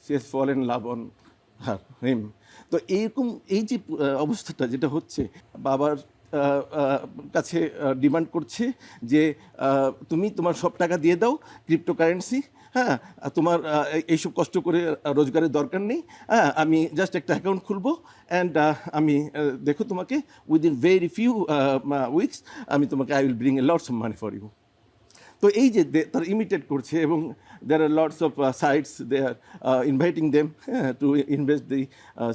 S7: শেষ ফলেন লাবণ হিম। তো এইরকম এই যে অবস্থাটা যেটা হচ্ছে, বাবার কাছে ডিমান্ড করছে যে তুমি তোমার সব টাকা দিয়ে দাও ক্রিপ্টোকারেন্সি, হ্যাঁ, তোমার এইসব কষ্ট করে রোজগারের দরকার নেই, হ্যাঁ, আমি জাস্ট একটা অ্যাকাউন্ট খুলবো অ্যান্ড আমি দেখো তোমাকে উইদিন ভেরি ফিউ উইকস আমি তোমাকে I will bring a lots of money for you. তো এই যে তারা ইমিটেট করছে, এবং there are lots of sites they are inviting them to invest the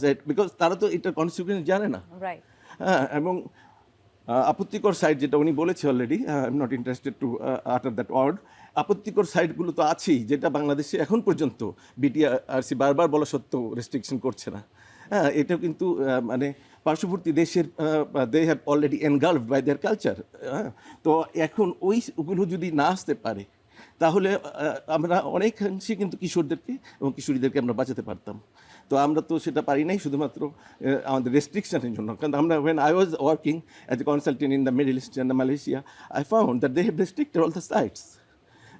S7: site, because তারা তো এটা কনসিকুয়েন্স জানে না। হ্যাঁ, এবং আপত্তিকর সাইট যেটা উনি বলেছে already, I am not interested to আটার দ্যাট ওয়ার্ড। আপত্তিকর সাইটগুলো তো আছেই, যেটা বাংলাদেশে এখন পর্যন্ত বিটিআরসি বারবার বলা সত্ত্বেও রেস্ট্রিকশন করছে না। হ্যাঁ, এটাও কিন্তু মানে পার্শ্ববর্তী দেশের they have already engulfed by their culture. হ্যাঁ, তো এখন ওইগুলো যদি না আসতে পারে, তাহলে আমরা অনেকাংশে কিন্তু কিশোরদেরকে এবং কিশোরীদেরকে আমরা বাঁচাতে পারতাম। তো আমরা তো সেটা পারি নাই, শুধুমাত্র আমাদের রেস্ট্রিকশনের জন্য। কারণ আমরা when I was working as a consultant in the Middle East and Malaysia, I found that they have restricted all the sites.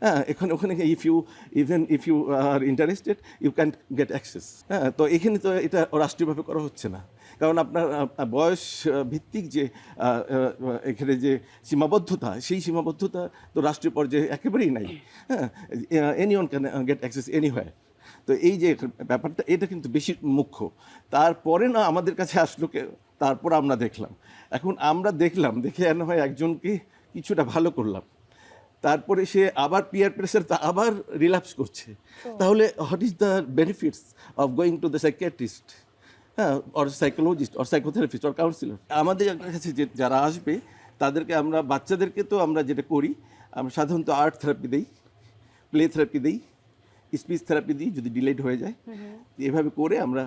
S7: হ্যাঁ, ওখানে if you are interested you can get access. হ্যাঁ, তো এখানে তো এটা রাষ্ট্রীয়ভাবে করা হচ্ছে না, কারণ আপনার বয়স ভিত্তিক যে এখানে যে সীমাবদ্ধতা, সেই সীমাবদ্ধতা তো রাষ্ট্রীয় পর্যায়ে একেবারেই নাই। হ্যাঁ, anyone can get access anywhere. তো এই যে ব্যাপারটা, এটা কিন্তু বেশি মুখ্য। তারপরে না আমাদের কাছে আসলো তারপর আমরা দেখলাম, এখন আমরা দেখে না হয় একজনকে কিছুটা ভালো করলাম, তারপরে সে আবার পিয়ার প্রেসার আবার রিল্যাপস করছে। তাহলে what is the benefits of going to the psychiatrist, হ্যাঁ, or psychologist or psychotherapist or counsellor? আমাদের কাছে যে যারা আসবে তাদেরকে আমরা, বাচ্চাদেরকে তো আমরা যেটা করি, আমরা সাধারণত আর্ট থেরাপি দিই, প্লে থেরাপি দিই, স্পিচ থেরাপি দিই যদি ডিলেড হয়ে যায়। এভাবে করে আমরা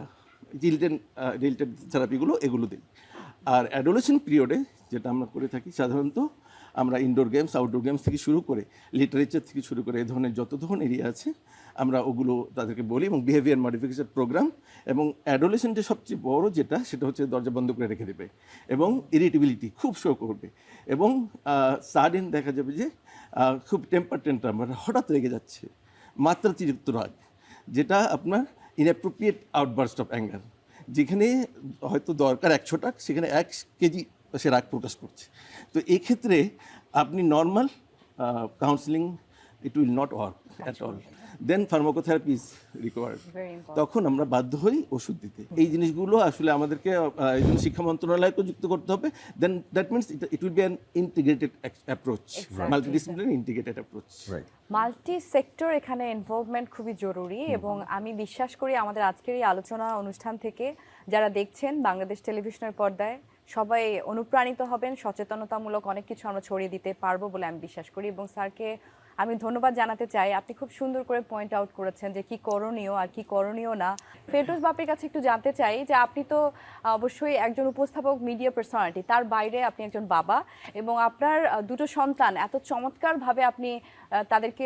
S7: রিলেটেড থেরাপিগুলো এগুলো দিই। আর অ্যাডোলেসেন্ট পিরিয়ডে যেটা আমরা করে থাকি, সাধারণত আমরা ইনডোর গেমস, আউটডোর গেমস থেকে শুরু করে লিটারেচার থেকে শুরু করে এই ধরনের যত ধরনের এরিয়া আছে আমরা ওগুলো তাদেরকে বলি, এবং বিহেভিয়ার মডিফিকেশন প্রোগ্রাম। এবং অ্যাডোলেসেন্টের সবচেয়ে বড় যেটা, সেটা হচ্ছে দরজা বন্ধ করে রেখে দেবে এবং ইরিটেবিলিটি খুব শো করবে, এবং সাডেন দেখা যাবে যে খুব টেম্পার হঠাৎ রেগে যাচ্ছে, মাত্রাতিরিক্ত রাগ, যেটা আপনার ইনঅ্যাপ্রোপ্রিয়েট আউটবার্স্ট অফ অ্যাঙ্গার, যেখানে হয়তো দরকার 100 টাকা, সেখানে 1 কেজি সে রাগ প্রকাশ করছে। তো এক্ষেত্রে আপনি normal counselling it will not work at all, then pharmacotherapy is required. তখন আমরা বাধ্য হই ওষুধ দিতে। এই জিনিসগুলো আসলে আমাদেরকে শিক্ষা মন্ত্রণালয়কে যুক্ত করতে হবে। Then that means it will be an integrated approach, multidisciplinary integrated approach.
S6: Multi sector এখানে ইনভলভমেন্ট খুবই জরুরি, এবং আমি বিশ্বাস করি আমাদের আজকের এই আলোচনা অনুষ্ঠান থেকে যারা দেখছেন বাংলাদেশ টেলিভিশনের পর্দায় সবাই অনুপ্রাণিত হবেন, সচেতনতামূলক অনেক কিছু আমরা ছড়িয়ে দিতে পারবো বলে আমি বিশ্বাস করি। এবং স্যারকে আমি ধন্যবাদ জানাতে চাই, আপনি খুব সুন্দর করে পয়েন্ট আউট করেছেন যে কি করণীয় আর কি করণীয় না। ফেরদৌস বাপির কাছে একটু জানতে চাই যে আপনি তো অবশ্যই একজন উপস্থাপক, মিডিয়া পার্সোনালিটি, তার বাইরে আপনি একজন বাবা, এবং আপনার দুটো সন্তান এত চমৎকারভাবে আপনি তাদেরকে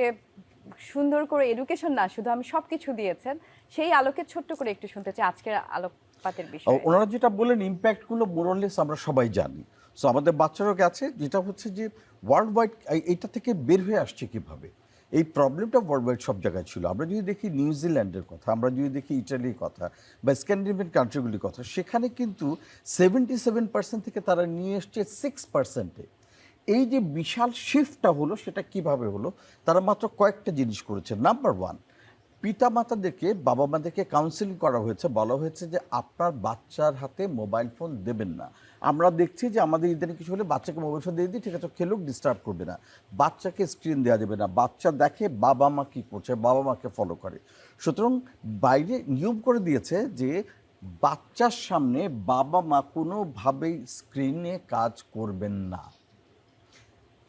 S6: সুন্দর করে এডুকেশন না শুধু, আমি সব কিছু দিয়েছেন। সেই আলোকে ছোট্ট করে একটু শুনতে চাই আজকের আলোকপাতের বিষয়।
S8: ওনারা যেটা বলেন ইম্প্যাক্টগুলো মোরলেস আমরা সবাই জানি। সো আমাদের বাচ্চারা কাছে যেটা হচ্ছে যে ওয়ার্ল্ড ওয়াইড এইটা থেকে বের হয়ে আসছে কিভাবে, এই প্রবলেমটা ওয়ার্ল্ড ওয়াইড সব জায়গায় ছিল। আমরা যদি দেখি নিউজিল্যান্ডের কথা, আমরা যদি দেখি ইটালির কথা বা স্ক্যান্ডিনেভিয়ান কান্ট্রিগুলির কথা, সেখানে কিন্তু 77% থেকে তারা নিয়ে এসছে 6%-এ। এই যে বিশাল শিফটটা হলো, সেটা কিভাবে হলো? তারা মাত্র কয়েকটা জিনিস করেছে। নাম্বার 1, পিতামাতাদেরকে, বাবা মাদেরকে কাউন্সিলিং করা হয়েছে, বলা হয়েছে যে আপনার বাচ্চার হাতে মোবাইল ফোন দেবেন না। আমরা দেখছি যে আমাদের ইদানিং কিছু হলে বাচ্চাকে মোবাইল ফোন দিয়ে দিই, ঠিক আছে খেলুক, ডিস্টার্ব করবে না। বাচ্চাকে স্ক্রিন দেওয়া যাবে না। বাচ্চা দেখে বাবা মা কী করছে, বাবা মাকে ফলো করে। সুতরাং বাইরে নিয়ম করে দিয়েছে যে বাচ্চার সামনে বাবা মা কোনোভাবেই স্ক্রিনে কাজ করবেন না।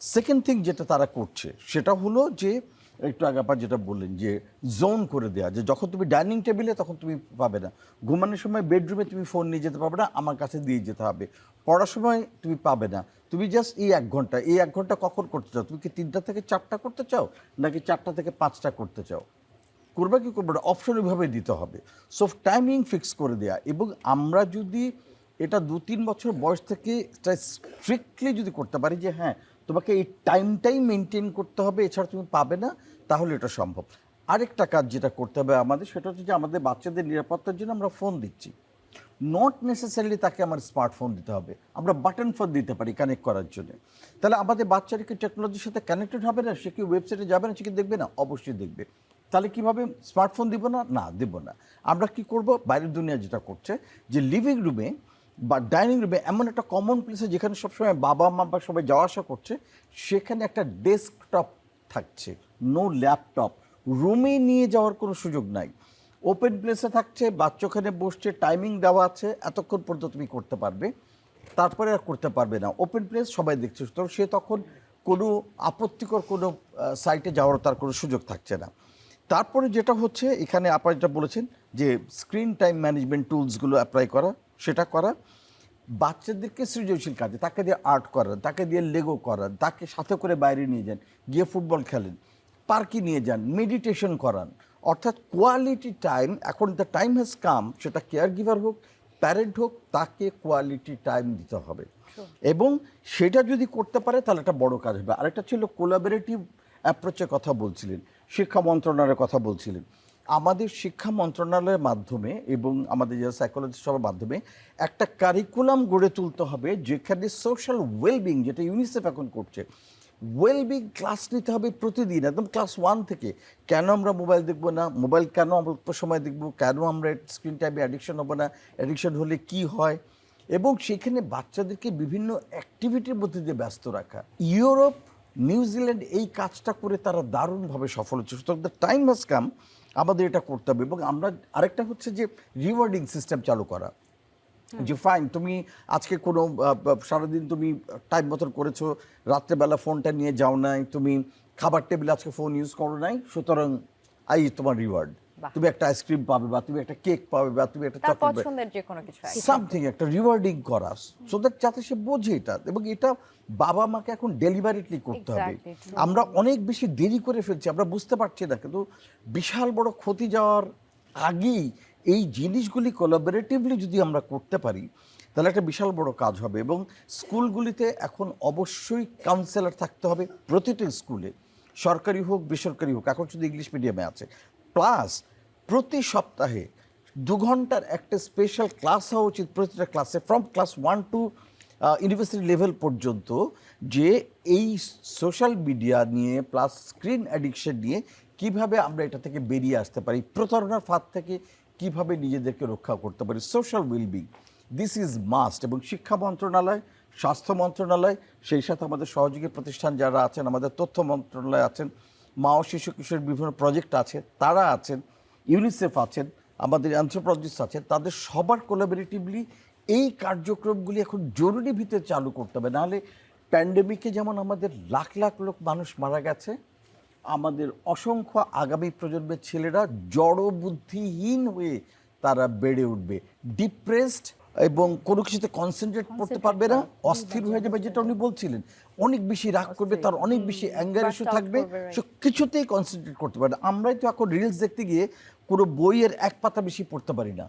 S8: সেকেন্ড থিং যেটা তারা করছে সেটা হলো যে একটু আগে আপনার যেটা বললেন যে জোন করে দেওয়া, যে যখন তুমি ডাইনিং টেবিলে তখন তুমি পাবে না, ঘুমানোর সময় বেডরুমে তুমি ফোন নিয়ে যেতে পারবে না, আমার কাছে দিয়ে যেতে হবে, পড়ার সময় তুমি পাবে না, তুমি জাস্ট এই 1 ঘন্টা, এই 1 ঘন্টা কখন করতে চাও? তুমি কি 3টা থেকে 4টা করতে চাও, নাকি 4টা থেকে 5টা করতে চাও? করবে কি করবে না, অপশন ওইভাবে দিতে হবে। সো টাইমিং ফিক্স করে দেওয়া। এবং আমরা যদি এটা 2-3 বছর বয়স থেকে স্ট্রিক্টলি যদি করতে পারি যে হ্যাঁ তোমাকে এই টাইমটাই মেনটেন করতে হবে, এছাড়া তুমি পাবে না, তাহলে এটা সম্ভব। আরেকটা কাজ যেটা করতে হবে আমাদের, সেটা হচ্ছে যে আমাদের বাচ্চাদের নিরাপত্তার জন্য আমরা ফোন দিচ্ছি, নট নেসেসারিলি তাকে আমার স্মার্টফোন দিতে হবে, আমরা বাটন ফোন দিতে পারি কানেক্ট করার জন্য। তাহলে আমাদের বাচ্চারা কি টেকনোলজির সাথে কানেক্টেড হবে না? সে কি ওয়েবসাইটে যাবে না? সে কি দেখবে না? অবশ্যই দেখবে। তাহলে কীভাবে স্মার্টফোন দিব না? না, দেব না। আমরা কি করব? বাইরের দুনিয়া যেটা করছে যে লিভিং রুমে বা ডাইনিং রুমে এমন একটা কমন প্লেসে যেখানে সবসময় বাবা মা বা সবাই যাওয়া আসা করছে, সেখানে একটা ডেস্কটপ থাকছে, নো ল্যাপটপ, রুমে নিয়ে যাওয়ার কোনো সুযোগ নাই। ওপেন প্লেসে থাকছে, বাচ্চা ওখানে বসছে, টাইমিং দেওয়া আছে, এতক্ষণ পর্যন্ত তুমি করতে পারবে, তারপরে আর করতে পারবে না। ওপেন প্লেস, সবাই দেখছে, তো সে তখন কোনো আপত্তিকর কোনো সাইটে যাওয়ার তার কোনো সুযোগ থাকছে না। তারপরে যেটা হচ্ছে এখানে আপনারা যেটা বলেছেন যে স্ক্রিন টাইম ম্যানেজমেন্ট টুলসগুলো অ্যাপ্লাই করা, সেটা করা, বাচ্চাদেরকে সৃজনশীল কাজে, তাকে দিয়ে আর্ট করান, তাকে দিয়ে লেগো করান, তাকে সাথে করে বাইরে নিয়ে যান, গিয়ে ফুটবল খেলেন, পার্কে নিয়ে যান, মেডিটেশন করান, অর্থাৎ কোয়ালিটি টাইম। এখন দ্য টাইম হ্যাজ কাম, সেটা কেয়ার গিভার হোক, প্যারেন্ট হোক, তাকে কোয়ালিটি টাইম দিতে হবে। এবং সেটা যদি করতে পারে তাহলে একটা বড় কাজ হবে। আরেকটা ছিল কোলাবোরেটিভ অ্যাপ্রোচের কথা বলছিলেন, শিক্ষা মন্ত্রণালয়ের কথা বলছিলেন। আমাদের শিক্ষা মন্ত্রণালয়ের মাধ্যমে এবং আমাদের যারা সাইকোলজিস্ট সবার মাধ্যমে একটা কারিকুলাম গড়ে তুলতে হবে যেখানে সোশ্যাল ওয়েলবিং, যেটা ইউনিসেফ এখন করছে, ওয়েলবিং ক্লাস নিতে হবে প্রতিদিন, একদম ক্লাস 1 থেকে। কেন আমরা মোবাইল দেখবো না, মোবাইল কেন অল্প সময় দেখবো, কেন আমরা স্ক্রিন টাইমে অ্যাডিকশন হবো না, অ্যাডিকশন হলে কি হয়, এবং সেখানে বাচ্চাদেরকে বিভিন্ন অ্যাক্টিভিটির মধ্যে দিয়ে ব্যস্ত রাখা। ইউরোপ, নিউজিল্যান্ড এই কাজটা করে তারা দারুণভাবে সফল হচ্ছে। সুতরাং দ্য টাইম হ্যাজ কাম আমাদের এটা করতে হবে। এবং আমরা আরেকটা হচ্ছে যে রিওয়ার্ডিং সিস্টেম চালু করা, যে ফাইন তুমি আজকে কোনো সারাদিন তুমি টাইম মতন করেছো, রাত্রেবেলা ফোনটা নিয়ে যাও নাই, তুমি খাবার টেবিলে আজকে ফোন ইউজ করো নাই, সুতরাং তোমার রিওয়ার্ড, তুমি একটা আইসক্রিম পাবে বা তুমি একটা কেক পাবে বা তুমি একটা
S6: তার
S8: চকলেট,
S6: পছন্দের যে কোনো কিছু
S8: সামথিং একটা রিওয়ার্ডিং করা, সো দ্যাট যাতে সে বোঝে এটা। এবং এটা বাবা মাকে এখন ডেলিভারিটলি করতে হবে। আমরা অনেক বেশি দেরি করে ফেলছি, আমরা বুঝতে পারছি না, কিন্তু বিশাল বড় ক্ষতি যাওয়ার আগেই এই জিনিসগুলি কোলাবোরেটিভলি যদি আমরা করতে পারি তাহলে একটা বিশাল বড় কাজ হবে। এবং স্কুলগুলিতে এখন অবশ্যই কাউন্সেলর থাকতে হবে প্রতিটি স্কুলে, সরকারি হোক বেসরকারি হোক, এখন শুধু ইংলিশ মিডিয়ামে আছে। প্লাস প্রতি সপ্তাহে 2 ঘন্টার একটা স্পেশাল ক্লাস হওয়া উচিত প্রতিটা ক্লাসে, from class 1 two university level পর্যন্ত, যে এই সোশ্যাল মিডিয়া নিয়ে প্লাস স্ক্রিন অ্যাডিকশন নিয়ে কিভাবে আমরা এটা থেকে বেরিয়ে আসতে পারি, প্রতারণার ফাঁদ থেকে কিভাবে নিজেদেরকে রক্ষা করতে পারি, social wellbeing, this is must. এবং শিক্ষা মন্ত্রণালয়, স্বাস্থ্য মন্ত্রণালয়, সেই সাথে আমাদের সহযোগী প্রতিষ্ঠান যারা আছেন, আমাদের তথ্য মন্ত্রণালয় আছেন, মা ও শিশু কিশোর বিভিন্ন প্রজেক্ট আছে, তারা আছেন, ইউনিসেফ আছেন, আমাদের অ্যানথ্রোপোলজিস্ট আছেন, তাদের সবার কোলাবোরেটিভলি এই কার্যক্রমগুলি এখন জরুরি ভিত্তিতে চালু করতে হবে। নাহলে প্যান্ডেমিকে যেমন আমাদের লাখ লাখ লোক মানুষ মারা গেছে, আমাদের অসংখ্য আগামী প্রজন্মের ছেলেরা জড় বুদ্ধিহীন হয়ে তারা বেড়ে উঠবে, ডিপ্রেসড, এবং কোনো কিছুতে কনসেন্ট্রেট করতে পারবে না, অস্থির হয়ে যাবে, যেটা উনি বলছিলেন, অনেক বেশি রাগ করবে, তার অনেক বেশি অ্যাঙ্গার ইস্যু থাকবে, সে কিছুতেই কনসেন্ট্রেট করতে পারে না। আমরাই তো এখন রিলস দেখতে গিয়ে কোনো বইয়ের 1 পাতা বেশি পড়তে পারি না,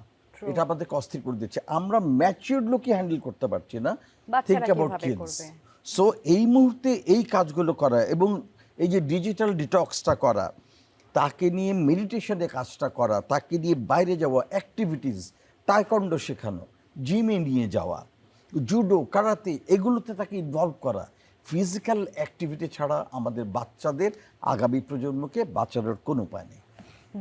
S8: এটা আমাদেরকে অস্থির করে দিচ্ছে। আমরা ম্যাচিউরড লোকই হ্যান্ডেল করতে পারছি না, থিঙ্ক অ্যাবাউট কিডস। সো এই মুহূর্তে এই কাজগুলো করা এবং এই যে ডিজিটাল ডিটক্সটা করা, তাকে নিয়ে মেডিটেশনের কাজটা করা, তাকে নিয়ে বাইরে যাওয়া, অ্যাক্টিভিটিস, টাইকন্ডো শেখানো, জিমে নিয়ে যাওয়া, জুডো, কারাতে, এগুলোতে তাকে ইনভলভ করা। ফিজিক্যাল অ্যাক্টিভিটি ছাড়া আমাদের বাচ্চাদের, আগামী প্রজন্মকে বাঁচানোর কোনো উপায় নেই।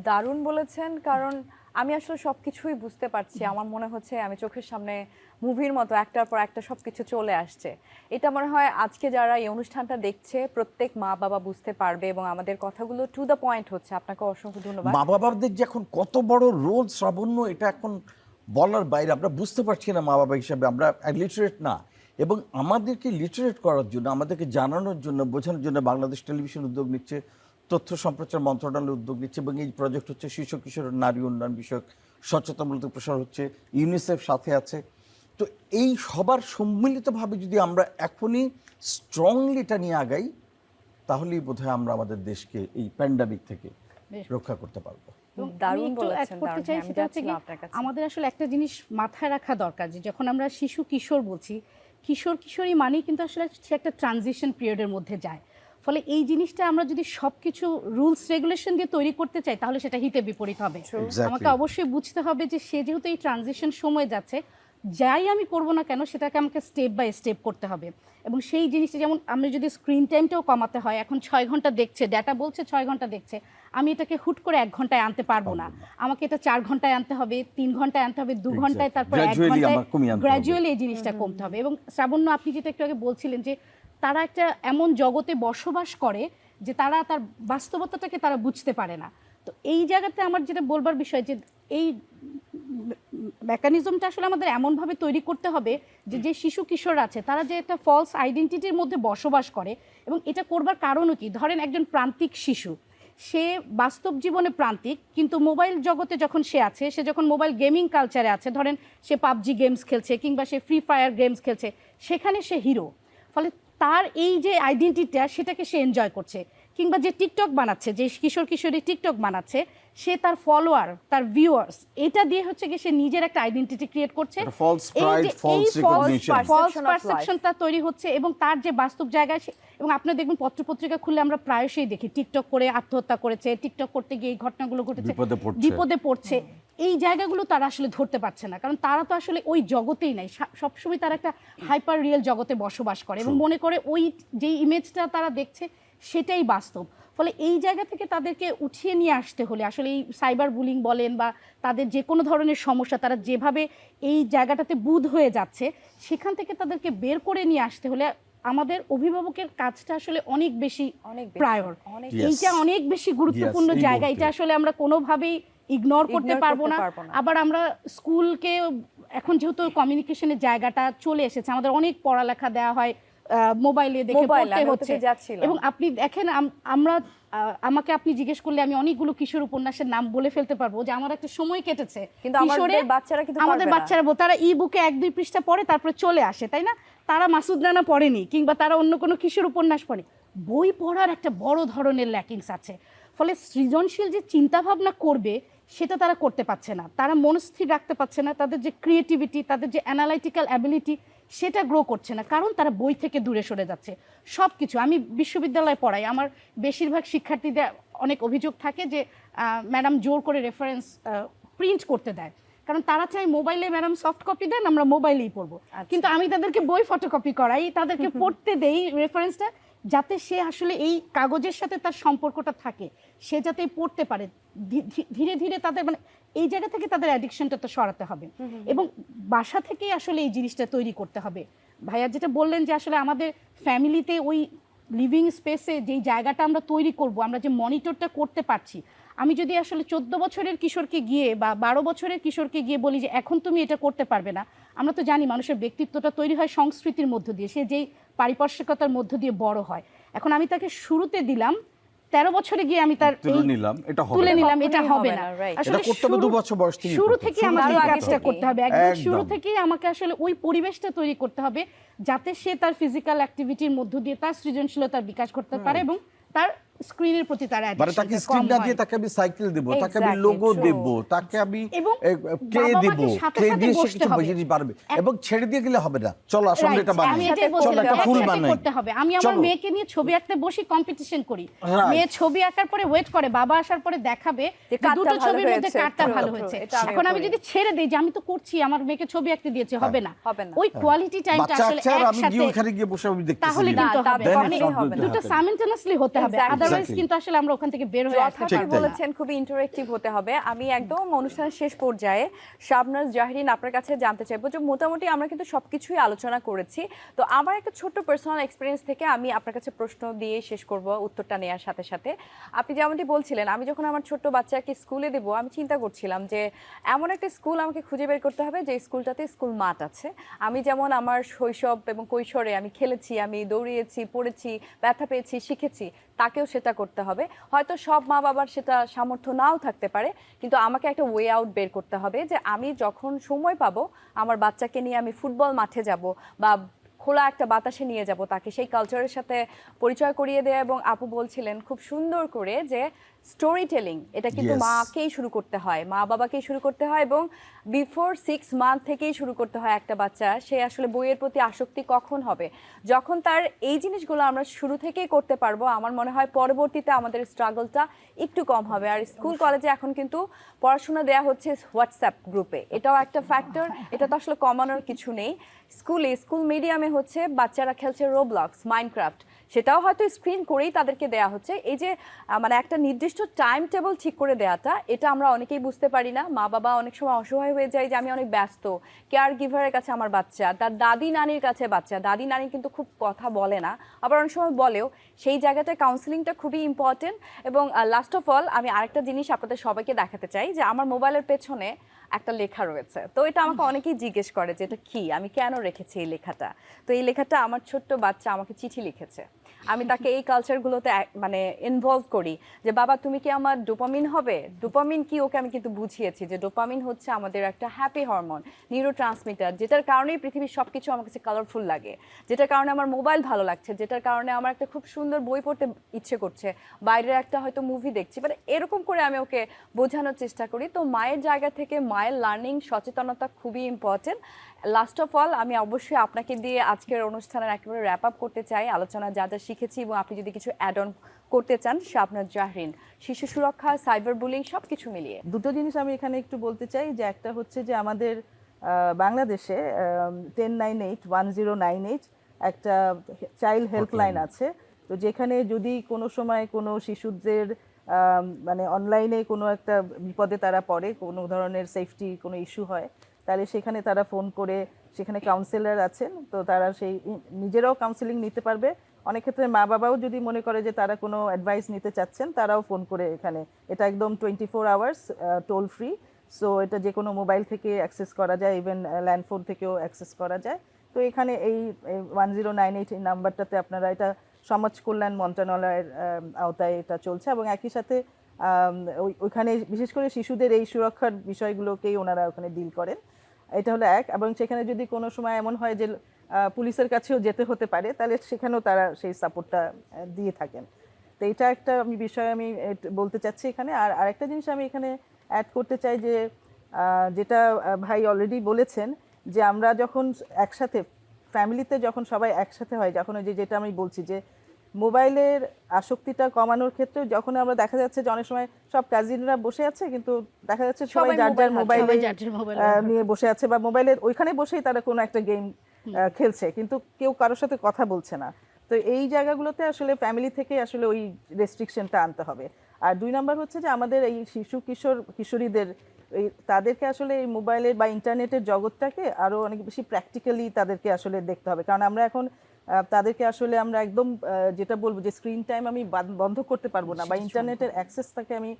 S6: দারুণ বলেছেন, কারণ আমি আসলে সব কিছুই বুঝতে পারছি। আমার মনে হচ্ছে আমি চোখের সামনে মুভির মতো একটার পর একটা সব কিছু চলে আসছে। এটা মনে হয় আজকে যারা এই অনুষ্ঠানটা দেখছে প্রত্যেক মা বাবা বুঝতে পারবে এবং আমাদের কথাগুলো টু দ্য পয়েন্ট হচ্ছে। আপনাকে অসংখ্য ধন্যবাদ।
S8: মা বাবাদের যে এখন কত বড় রোল, শ্রাবণ্য, এটা এখন বলার বাইরে। আমরা বুঝতে পারছি না মা বাবা হিসাবে, আমরা লিটারেট না। এবং আমাদেরকে লিটারেট করার জন্য, আমাদেরকে জানানোর জন্য, বোঝানোর জন্য বাংলাদেশ টেলিভিশন উদ্যোগ নিচ্ছে, তথ্য সম্প্রচার মন্ত্রণালয় উদ্যোগ নিচ্ছে, এবং এই প্রজেক্ট হচ্ছে শিশু কিশোর নারী উন্নয়ন বিষয়ক সচেতনমূলক প্রসার হচ্ছে, ইউনিসেফ সাথে আছে। তো এই সবার সম্মিলিতভাবে যদি আমরা এখনই স্ট্রংলি এটা নিয়ে আগাই, তাহলেই বোধহয় আমরা আমাদের দেশকে এই প্যান্ডামিক থেকে রক্ষা করতে পারবো।
S6: দারুণ বলেছেন।
S9: আমাদের আসলে একটা জিনিস মাথায় রাখা দরকার, যে যখন আমরা শিশু কিশোর বলছি, কিশোর কিশোরী মানেই কিন্তু আসলে সে একটা ট্রানজিশন পিরিয়ডের মধ্যে যায়। ফলে এই জিনিসটা আমরা যদি সবকিছু রুলস রেগুলেশন দিয়ে তৈরি করতে চাই তাহলে সেটা হিতে বিপরীত হবে। আমাকে অবশ্যই বুঝতে হবে যে সে যেহেতু এই ট্রানজিশন সময় যাচ্ছে, যাই আমি করব না কেন সেটাকে আমাকে স্টেপ বাই স্টেপ করতে হবে। এবং সেই জিনিসটা, যেমন আমি যদি স্ক্রিন টাইমটাও কমাতে হয়, এখন 6 ঘন্টা দেখছে, ডেটা বলছে 6 ঘন্টা দেখছে, আমি এটাকে হুট করে 1 ঘন্টায় আনতে পারবো না। আমাকে এটা 4 ঘন্টায় আনতে হবে, 3 ঘন্টায় আনতে হবে, 2 ঘন্টায়, তারপর 1 ঘন্টায়, গ্র্যাজুয়ালি এই জিনিসটা কমতে হবে। এবং শ্রাবণ্য, আপনি যেটা একটু আগে বলছিলেন যে তারা একটা এমন জগতে বসবাস করে যে তারা তার বাস্তবতাটাকে তারা বুঝতে পারে না। তো এই জায়গাতে আমার যেটা বলবার বিষয়, যে এই মেকানিজমটা আসলে আমাদের এমনভাবে তৈরি করতে হবে যে যে শিশু কিশোর আছে তারা যে একটা ফলস আইডেন্টিটির মধ্যে বসবাস করে। এবং এটা করবার কারণও কি, ধরেন একজন প্রান্তিক শিশু, সে বাস্তব জীবনে প্রান্তিক, কিন্তু মোবাইল জগতে যখন সে আছে, সে যখন মোবাইল গেমিং কালচারে আছে, ধরেন সে পাবজি গেমস খেলছে কিংবা সে ফ্রি ফায়ার গেমস খেলছে, সেখানে সে হিরো। ফলে তার এই যে আইডেন্টিটিটা, সেটাকে সে এনজয় করছে। কিংবা যে টিকটক বানাচ্ছে, যে কিশোর কিশোরী টিকটক বানাচ্ছে, সে তার ফলোয়ার, তার ভিউয়ার্স, এটা দিয়ে হচ্ছে কি সে নিজের একটা আইডেন্টিটি ক্রিয়েট করছে।
S8: false pride, false recognition.
S9: False পারসেপশনটা তৈরি হচ্ছে এবং তার যে বাস্তব জায়গায় এবং আপনারা দেখবেন পত্রপত্রিকা খুললে আমরা প্রায়শই দেখি টিকটক করে আত্মহত্যা করেছে, টিকটক করতে গিয়ে এই ঘটনাগুলো ঘটেছে, বিপদে পড়ছে। এই জায়গাগুলো তারা আসলে ধরতে পারছে না, কারণ তারা তো আসলে ওই জগতেই নাই, সবসময় তারা একটা হাইপার রিয়েল জগতে বসবাস করে এবং মনে করে ওই যে ইমেজটা তারা দেখছে সেটাই বাস্তব। ফলে এই জায়গা থেকে তাদেরকে উঠিয়ে নিয়ে আসতে হলে আসলে এই সাইবার বুলিং বলেন বা তাদের যে কোনো ধরনের সমস্যা, তারা যেভাবে এই জায়গাটাতে বুঁদ হয়ে যাচ্ছে, সেখান থেকে তাদেরকে বের করে নিয়ে আসতে হলে আমাদের অভিভাবকের কাজটা আসলে অনেক বেশি প্রায়র, এইটা অনেক বেশি গুরুত্বপূর্ণ জায়গা। এটা আসলে আমরা কোনোভাবেই ইগনোর করতে পারবো না। আবার আমরা স্কুলকে এখন যেহেতু কমিউনিকেশনের জায়গাটা চলে এসেছে, আমাদের অনেক পড়ালেখা দেওয়া হয় মোবাইলে দেখে পড়তে হচ্ছে। এবং আপনি দেখেন আমাকে আপনি জিজ্ঞেস করলে আমি অনেকগুলো কিশোর উপন্যাসের নাম বলে ফেলতে পারবো যে আমার একটা সময় কেটেছে,
S6: কিন্তু আমাদের
S9: বাচ্চারা তারা ই বুকে 1-2 পৃষ্ঠা পড়ে তারপরে চলে আসে, তাই না? তারা মাসুদ রানা পড়েনি কিংবা তারা অন্য কোনো কিশোর উপন্যাস পড়ে। বই পড়ার একটা বড় ধরনের ল্যাকিংস আছে। ফলে সৃজনশীল যে চিন্তা ভাবনা করবে সেটা তারা করতে পারছে না, তারা মনস্থির রাখতে পারছে না, তাদের যে ক্রিয়েটিভিটি, তাদের যে অ্যানালাইটিক্যাল অ্যাবিলিটি সেটা গ্রো করছে না, কারণ তারা বই থেকে দূরে সরে যাচ্ছে। সব কিছু আমি বিশ্ববিদ্যালয়ে পড়াই, আমার বেশিরভাগ শিক্ষার্থীদের অনেক অভিযোগ থাকে যে ম্যাডাম জোর করে রেফারেন্স প্রিন্ট করতে দেয়, কারণ তারা চায় মোবাইলে ম্যাডাম সফট কপি দেন, আমরা মোবাইলেই পড়বো। কিন্তু আমি তাদেরকে বই ফটোকপি করাই, তাদেরকে পড়তে দেই রেফারেন্সটা, যাতে সে আসলে এই কাগজের সাথে তার সম্পর্কটা থাকে, সে যাতে পড়তে পারে। ধীরে ধীরে তাদের মানে এই জায়গা থেকে তাদের অ্যাডিকশনটা তো সরাতে হবে এবং বাসা থেকেই আসলে এই জিনিসটা তৈরি করতে হবে। ভাইয়া যেটা বললেন যে আসলে আমাদের ফ্যামিলিতে ওই লিভিং স্পেসে যেই জায়গাটা আমরা তৈরি করব, আমরা যে মনিটরটা করতে পারছি, আমি যদি আসলে 14 বছরের কিশোরকে গিয়ে বা 12 বছরের কিশোরকে গিয়ে বলি যে এখন তুমি এটা করতে পারবে না, আমরা তো জানি মানুষের ব্যক্তিত্বটা তৈরি হয় সংস্কৃতির মধ্য দিয়ে, সে যেই পারিপার্শ্বিকতার মধ্য দিয়ে বড় হয়। এখন আমি তাকে শুরুতে দিলাম, 13 বছরে গিয়ে আমি তার তুলে নিলাম, এটা হবে না। আসলে শুরু থেকে আমাকে কাজটা করতে হবে, একদম শুরু থেকেই আমাকে আসলে ওই পরিবেশটা তৈরি করতে হবে যাতে সে তার ফিজিক্যাল অ্যাক্টিভিটির মধ্য দিয়ে তার সৃজনশীলতার বিকাশ করতে পারে এবং তার স্ক্রিনের প্রতি তার অ্যাডিকশন তাকে স্ক্রিন না দিয়ে তাকে আমি সাইকেল দেব, তাকে আমি লোগো দেব, তাকে আমি ক্লে দেব, ক্লে দিয়ে সে কিছু বুঝিয়ে পারবে এবং ছেড়ে দিয়ে গেলে হবে না। চল আসলে এটা বানাই, চল একটা ফুল বানাই করতে হবে। আমি আমার মেয়েকে নিয়ে ছবি আঁকতে বসি, কম্পিটিশন করি, মেয়ে ছবি আঁকার পরে ওয়েট করে, বাবা আসার পরে দেখাবে যে দুটো ছবির মধ্যে কারটা ভালো হয়েছে। এখন আমি যদি ছেড়ে দেই যে আমি তো করছি, আমার মেয়েকে ছবি আঁকতে দিয়েছি, হবে না। ওই কোয়ালিটি টাইমটা আসলে একসাথে ওখানে গিয়ে বসে আমি দেখতেছি, তাহলে কিন্তু হবে, দুটো সাইমultaneously হতে হবে, আদারওয়াইজ কিন্তু আসলে আমরা ওখান থেকে বের হয়ে আসতে পারবো না।
S6: বলেছেন খুবই ইন্টারেক্টিভ হতে হবে। আমি একদম অনুষ্ঠানের শেষ পর্যায়ে শাবনাজ জাহরিন আপনার কাছে জানতে চাইবো যে মোটামুটি আমরা কিন্তু সবকিছুই আলোচনা করেছি, তো আমার একটা ছোট্ট পার্সোনাল এক্সপিরিয়েন্স থেকে আমি আপনার কাছে প্রশ্ন দিয়ে শেষ করব উত্তরটা নেওয়ার সাথে সাথে। আপনি যেমনটি বলছিলেন, আমি যখন আমার ছোট্ট বাচ্চাকে স্কুলে দেবো, আমি চিন্তা করছিলাম যে এমন একটা স্কুল আমাকে খুঁজে বের করতে হবে যে স্কুলটাতে স্কুল মাঠ আছে। আমি যেমন আমার শৈশব এবং কৈশোরে আমি খেলেছি, আমি দৌড়িয়েছি, পড়েছি, ব্যথা পেয়েছি, শিখেছি, তাকেও সেটা করতে হবে। হয়তো সব মা বাবার সেটা সামর্থ্য নাও থাকতে পারে, কিন্তু আমাকে একটা ওয়ে আউট বের করতে হবে যে আমি যখন সময় পাবো আমার বাচ্চাকে নিয়ে আমি ফুটবল মাঠে যাব বা খোলা একটা বাতাসে নিয়ে যাব, তাকে সেই কালচারের সাথে পরিচয় করিয়ে দেয়া। এবং আপু বলছিলেন খুব সুন্দর করে যে স্টোরি টেলিং এটা কিন্তু মাকেই শুরু করতে হয়, মা বাবাকেই শুরু করতে হয় এবং বিফোর 6 মান্থ থেকেই শুরু করতে হয়। একটা বাচ্চা সে আসলে বইয়ের প্রতি আসক্তি কখন হবে, যখন তার এই জিনিসগুলো আমরা শুরু থেকেই করতে পারবো, আমার মনে হয় পরবর্তীতে আমাদের স্ট্রাগলটা একটু কম হবে। আর স্কুল কলেজে এখন কিন্তু পড়াশোনা দেয়া হচ্ছে হোয়াটসঅ্যাপ গ্রুপে, এটাও একটা ফ্যাক্টর, এটা তো আসলে কমানোর কিছু নেই। স্কুল মিডিয়ামে হচ্ছে বাচ্চারা খেলছে রোবলক্স, মাইনক্রাফট, সেটাও হয়তো স্ক্রিন করেই তাদেরকে দেয়া হচ্ছে। এই যে মানে একটা নির্দিষ্ট টাইম টেবল ঠিক করে দেওয়াটা, এটা আমরা অনেকেই বুঝতে পারি না। মা বাবা অনেক সময় অসহায় হয়ে যায় যে আমি অনেক ব্যস্ত, কেয়ার গিভারের কাছে আমার বাচ্চা, তার দাদি নানির কাছে বাচ্চা, দাদি নানি কিন্তু খুব কথা বলে না, আবার অনেক সময় বলেও, সেই জায়গাটায় কাউন্সিলিংটা খুবই ইম্পর্টেন্ট। এবং লাস্ট অফ অল আমি আরেকটা জিনিস আপনাদের সবাইকে দেখাতে চাই যে আমার মোবাইলের পেছনে একটা লেখা রয়েছে, তো এটা আমাকে অনেকেই জিজ্ঞেস করে যে এটা কি, আমি কেন রেখেছি এই লেখাটা। তো এই লেখাটা আমার ছোট্ট বাচ্চা আমাকে চিঠি লিখেছে। আমি তাকে এই কালচারগুলোতে মানে ইনভলভ করি যে বাবা তুমি কি আমার ডোপামিন হবে, ডোপামিন কি, ওকে আমি কিন্তু বুঝিয়েছি যে ডোপামিন হচ্ছে আমাদের একটা হ্যাপি হরমোন, নিউরো ট্রান্সমিটার, যেটার কারণেই পৃথিবীর সব কিছু আমার কাছে কালারফুল লাগে, যেটার কারণে আমার মোবাইল ভালো লাগছে, যেটার কারণে আমার একটা খুব সুন্দর বই পড়তে ইচ্ছে করছে, বাইরের একটা হয়তো মুভি দেখছি, মানে এরকম করে আমি ওকে বোঝানোর চেষ্টা করি। তো মায়ের জায়গা থেকে মায়ের লার্নিং সচেতনতা খুবই ইম্পর্টেন্ট। লাস্ট অফ অল আমি অবশ্যই আপনাকে দিয়ে আজকের অনুষ্ঠানের একেবারে র্যাপ আপ করতে চাই, আলোচনা যা যা শিখেছি, এবং আপনি যদি কিছু অ্যাড অন করতে চান শাবনাজ জাহরিন, শিশু সুরক্ষা, সাইবার বুলিং সব কিছু মিলিয়ে।
S10: দুটো জিনিস আমি এখানে একটু বলতে চাই, যে একটা হচ্ছে যে আমাদের বাংলাদেশে 1098-1098 একটা চাইল্ড হেল্পলাইন আছে। তো যেখানে যদি কোনো সময় কোনো শিশুদের মানে অনলাইনে কোনো একটা বিপদে তারা পড়ে, কোনো ধরনের সেফটি কোনো ইস্যু হয়, তাহলে সেখানে তারা ফোন করে, সেখানে কাউন্সিলর আছেন, তো তারা সেই নিজেরাও কাউন্সিলিং নিতে পারবে। অনেক ক্ষেত্রে মা বাবাও যদি মনে করে যে তারা কোনো অ্যাডভাইস নিতে চাচ্ছেন, তারাও ফোন করে এখানে, এটা একদম 24 আওয়ার্স টোল ফ্রি। সো এটা যে কোনো মোবাইল থেকে অ্যাক্সেস করা যায়, ইভেন ল্যান্ডফোন থেকেও অ্যাক্সেস করা যায়। তো এখানে এই 1098 এই নাম্বারটাতে আপনারা, এটা সমাজ কল্যাণ মন্ত্রণালয়ের আওতায় এটা চলছে, এবং একই সাথে ওইখানে বিশেষ করে শিশুদের এই সুরক্ষার বিষয়গুলোকেই ওনারা ওখানে ডিল করেন। এটা হলো এক। এবং সেখানে যদি কোনো সময় এমন হয় যে পুলিশের কাছেও যেতে হতে পারে, তাহলে সেখানেও তারা সেই সাপোর্টটা দিয়ে থাকেন। তো এটা একটা বিষয় আমি বলতে চাচ্ছি এখানে। আর আরেকটা জিনিস আমি এখানে অ্যাড করতে চাই, যে যেটা ভাই অলরেডি বলেছেন, যে আমরা যখন একসাথে ফ্যামিলিতে যখন সবাই একসাথে হয়, যখন ওই যেটা আমি বলছি যে মোবাইলের আসক্তিটা কমানোর ক্ষেত্রে, যখন আমরা দেখা যাচ্ছে যে অনেক সময় সব কাজিনরা বসে আছে, কিন্তু দেখা যাচ্ছে সবাই যার যার মোবাইলে নিয়ে বসে আছে, বা মোবাইলের ওইখানে বসেই তারা কোনো একটা গেম খেলছে, কিন্তু কেউ কারোর সাথে কথা বলছে না। তো এই জায়গাগুলোতে আসলে ফ্যামিলি থেকে আসলে ওই রেস্ট্রিকশনটা আনতে হবে। আর 2 নাম্বার হচ্ছে যে আমাদের এই শিশু কিশোরীদের তাদেরকে আসলে এই মোবাইলের বা ইন্টারনেটের জগৎটাকে আরো অনেক বেশি প্র্যাকটিক্যালি তাদেরকে আসলে দেখতে হবে। কারণ আমরা এখন তাদেরকে আসলে আমরা একদম যেটা বলবো যে স্ক্রিন টাইম আমি বন্ধ করতে পারবো না, বা ইন্টারনেটের অ্যাক্সেসটাকে আমি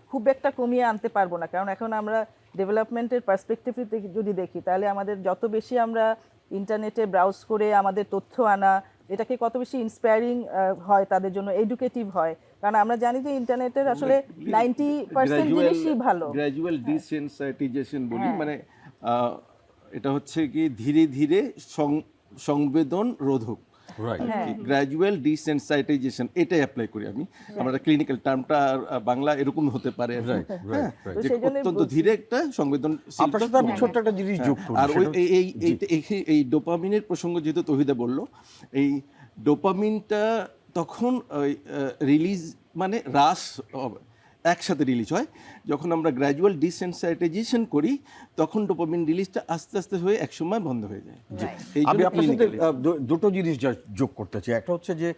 S10: খুব একটা কমিয়ে আনতে পারবো না। কারণ এখন আমরা ডেভেলপমেন্টের পার্সপেক্টিভ থেকে যদি দেখি, তাহলে আমাদের যত বেশি আমরা ইন্টারনেটে ব্রাউজ করে আমাদের তথ্য আনা, এটাকে কত বেশি ইন্সপায়ারিং হয় তাদের জন্য, এডুকেটিভ হয়। কারণ আমরা জানি যে ইন্টারনেটের আসলে 90% জিনিসই ভালো।
S7: গ্র্যাজুয়াল ডিসেনসাইটাইজেশন বলি, মানে এটা হচ্ছে কি ধীরে ধীরে সংবেদন রোধক, গ্র্যাজুয়াল ডিসেনসাইটাইজেশন, এটাই অ্যাপ্লাই করি আমি। আমরা ক্লিনিক্যাল টার্মটা বাংলা এরকম হতে পারে, যে অত্যন্ত ধীরে একটা সংবেদনশীল।
S8: ছোট্ট একটা জিনিস যোগ করি,
S7: আর এই ডোপামিনের প্রসঙ্গ যেহেতু তহিদা বলল, এই ডোপামিনটা তখন রিলিজ মানে হ্রাস একসাথে রিলিজ হয়। যখন আমরা গ্র্যাজুয়াল ডিসেনসাইটাইজেশন করি, তখন ডোপামিন রিলিজটা আস্তে আস্তে হয়ে একসময় বন্ধ হয়ে যায়।
S8: আমি আপনার সাথে দুটো জিনিস যোগ করতে চাই। একটা হচ্ছে যে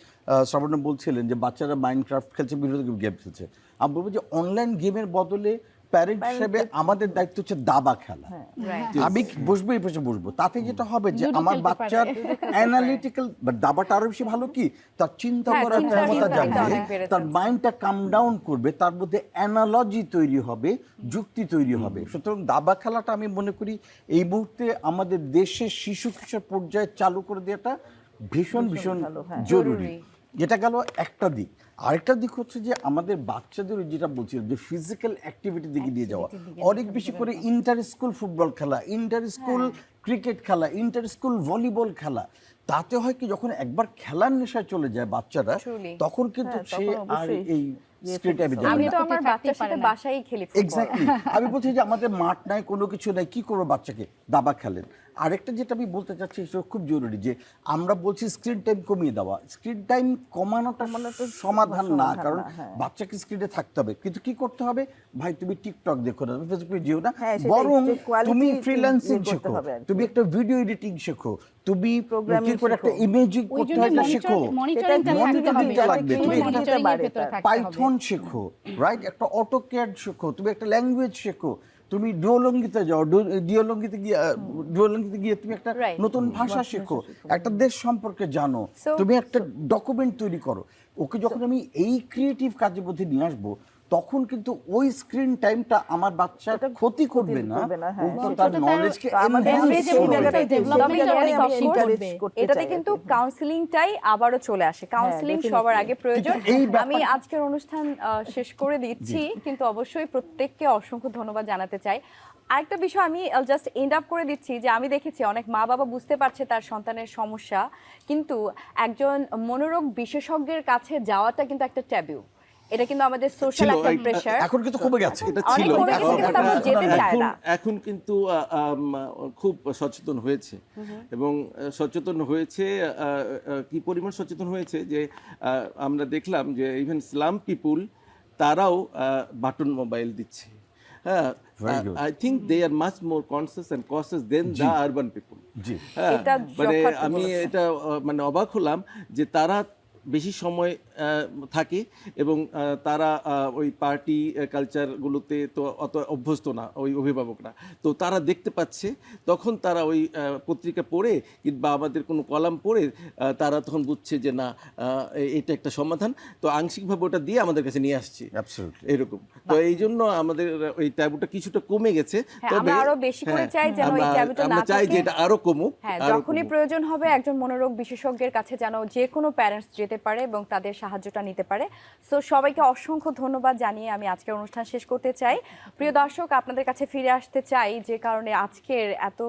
S8: শ্রাবণী বলছিলেন যে বাচ্চারা মাইনক্রাফট খেলছে, বিভিন্ন গেম খেলছে। আমি বলবো যে অনলাইন গেমের বদলে প্যারেন্ট হিসেবে আমাদের দায়িত্ব হচ্ছে দাবা খেলা। আমি বসবো, এই পাশে বসবো, তাতে যেটা হবে যে আমার বাচ্চার অ্যানালিটিক্যাল, দাবাটা আরো বেশি ভালো কি, তার চিন্তা করার ক্ষমতা জাগবে, তার মাইন্ডটা কাম ডাউন করবে, তার মধ্যে অ্যানালজি তৈরি হবে, যুক্তি তৈরি হবে। সুতরাং দাবা খেলাটা আমি মনে করি এই মুহূর্তে আমাদের দেশের শিশু কিশোর পর্যায়ে চালু করে দেওয়াটা ভীষণ ভীষণ জরুরি। যেটা গেল একটা দিক। আরেকটা দিক হচ্ছে যে আমাদের বাচ্চাদের যেটা বলছিলাম যে ফিজিক্যাল অ্যাক্টিভিটি দিকে দিয়ে যাওয়া, অনেক বেশি করে ইন্টার স্কুল ফুটবল খেলা, ইন্টার স্কুল ক্রিকেট খেলা, ইন্টার স্কুল ভলিবল খেলা। তাতে হয় কি, যখন একবার খেলার নেশায় চলে যায় বাচ্চারা, তখন কিন্তু সে আর এই স্ক্রিন টাইমে যাবে না।
S6: আমি তো আমার বাচ্চার সাথে বাসায় খেলি ফুটবল।
S8: এক্স্যাক্টলি। আমি বলছি যে আমাদের মাঠ নাই, কোনো কিছু নাই, কি করবো বাচ্চাকে, দাবা খেলেন। আরেকটা যেটা আমি বলতে চাচ্ছি সেটা খুব জরুরি, যে আমরা বলছি স্ক্রিন টাইম কমিয়ে দেওয়া। স্ক্রিন টাইম কমানোটা মানে তো সমাধান না, কারণ বাচ্চাকে স্ক্রিনে থাকতে হবে। কিন্তু কি করতে হবে, ভাই তুমি টিকটক দেখো না, ফেসবুকে যেও না, বরং তুমি ফ্রিল্যান্সিং শেখো, তুমি একটা ভিডিও এডিটিং শেখো, তুমি কি করে একটা ইমেজিং করতে হয় শেখো, মনিটরিংটা লাগবে, তুমি পাইথন শেখো, রাইট, একটা অটোক্যাড শেখো, তুমি একটা ল্যাঙ্গুয়েজ শেখো, তুমি ডুওলিঙ্গোতে যাও, ডুওলিঙ্গোতে গিয়ে তুমি একটা নতুন ভাষা শেখো, একটা দেশ সম্পর্কে জানো, তুমি একটা ডকুমেন্ট তৈরি করো। ওকে যখন আমি এই ক্রিয়েটিভ কাজের মধ্যে নিয়ে আসবো, তখন কিন্তু ওই স্ক্রিন টাইমটা আমার বাচ্চার ক্ষতি করবে না,
S10: হ্যাঁ।
S8: উল্টো তার নলেজকে
S10: আমাদের
S8: enhance
S10: সেই
S8: করবে।
S10: জায়গাটায় development
S6: তবে
S10: আমি
S6: yes, of course,
S10: encourage করতে
S6: এটাতে
S10: চাই
S6: কিন্তু
S10: আর কি।
S6: কাউন্সিলিংটাই আবারও চলে আসে। Counselling
S10: definitely.
S6: সবার আগে প্রয়োজন।
S8: কিন্তু এই
S6: আমি আজকের অনুষ্ঠান শেষ করে দিচ্ছি, কিন্তু অবশ্যই প্রত্যেককে অসংখ্য ধন্যবাদ জানাতে চাই। আরেকটা বিষয় আমি জাস্ট এন্ড আপ করে দিচ্ছি যে আমি দেখেছি অনেক মা বাবা বুঝতে পারছে তার সন্তানের সমস্যা, কিন্তু একজন মনোরোগ বিশেষজ্ঞের কাছে যাওয়াটা কিন্তু একটা ট্যাবু। এটা কিন্তু আমাদের সোশ্যাল একটা প্রেশার।
S8: এখন কিন্তু কমে গেছে।
S7: এটা
S6: অনেক
S7: ছিল
S6: কমে গেছে, কিন্তু তারপর যেতে চায় না।
S7: এখন কিন্তু খুব সচেতন হয়েছে, এবং সচেতন হয়েছে কি পরিমাণ সচেতন হয়েছে যে আমরা দেখলাম যে ইভেন স্লাম পিপুল তারাও বাটন মোবাইল দিচ্ছে। হ্যাঁ, I think they are much more conscious and conscious then the urban people.
S8: জি,
S6: এটা
S7: মানে
S6: যথার্থ
S7: আমি
S6: বলেছেন।
S7: এটা মানে অবাক হলাম যে তারা বেশি সময় থাকে, এবং তারা ওই পার্টি কালচারগুলোতে তো অত অভ্যস্ত না ওই অভিভাবকরা, তো তারা দেখতে পাচ্ছে, তখন তারা ওই পত্রিকা পড়ে কিংবা আমাদের কোনো কলাম পড়ে তারা তখন বুঝছে যে না এটা একটা সমাধান, তো আংশিকভাবে ওটা দিয়ে আমাদের কাছে নিয়ে আসছে এরকম। তো এই জন্য আমাদের ওই ট্যাবুটা কিছুটা কমে গেছে।
S6: হ্যাঁ, আমরা আরো বেশি করে চাই যেন এই ট্যাবুটা না
S7: আমরা চাই যে
S6: থাকে।
S7: এটা আরো কমুক।
S6: হ্যাঁ,
S7: আরো
S6: যখনই
S7: কমুক।
S6: প্রয়োজন হবে একজন মনোরোগ বিশেষজ্ঞের কাছে যেন যে কোনো প্যারেন্টস যেতে পারে এবং তাদের সাহায্যটা নিতে পারে। সো সবাইকে অসংখ্য ধন্যবাদ জানিয়ে আমি আজকের অনুষ্ঠান শেষ করতে চাই। প্রিয় দর্শক, আপনাদের কাছে ফিরে আসতে চাই যে কারণে আজকের এত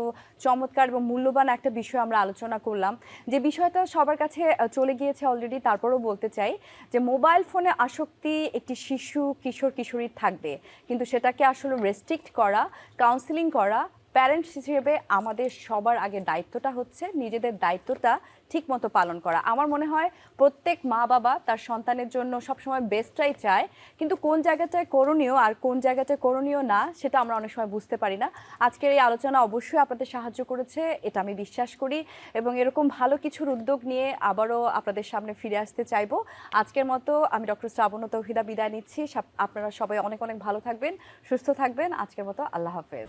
S6: চমৎকার এবং মূল্যবান একটা বিষয় আমরা আলোচনা করলাম, যে বিষয়টা সবার কাছে চলে গিয়েছে অলরেডি। তারপরেও বলতে চাই যে মোবাইল ফোনে আসক্তি একটি শিশু কিশোর কিশোরীর থাকবে, কিন্তু সেটাকে আসলে রেস্ট্রিক্ট করা, কাউন্সিলিং করা, প্যারেন্টস হিসেবে আমাদের সবার আগে দায়িত্বটা হচ্ছে নিজেদের দায়িত্বটা ঠিকমতো পালন করা। আমার মনে হয় প্রত্যেক মা বাবা তার সন্তানের জন্য সবসময় বেস্টটাই চায়, কিন্তু কোন জায়গাটায় করণীয় আর কোন জায়গাটায় করণীয় না সেটা আমরা অনেক সময় বুঝতে পারি না। আজকের এই আলোচনা অবশ্যই আপনাদের সাহায্য করেছে, এটা আমি বিশ্বাস করি, এবং এরকম ভালো কিছুর উদ্যোগ নিয়ে আবারও আপনাদের সামনে ফিরে আসতে চাইবো। আজকের মতো আমি ডক্টর শ্রাবণ তৌহিদা বিদায় নিচ্ছি। আপনারা সবাই অনেক অনেক ভালো থাকবেন, সুস্থ থাকবেন। আজকের মতো আল্লাহ হাফেজ।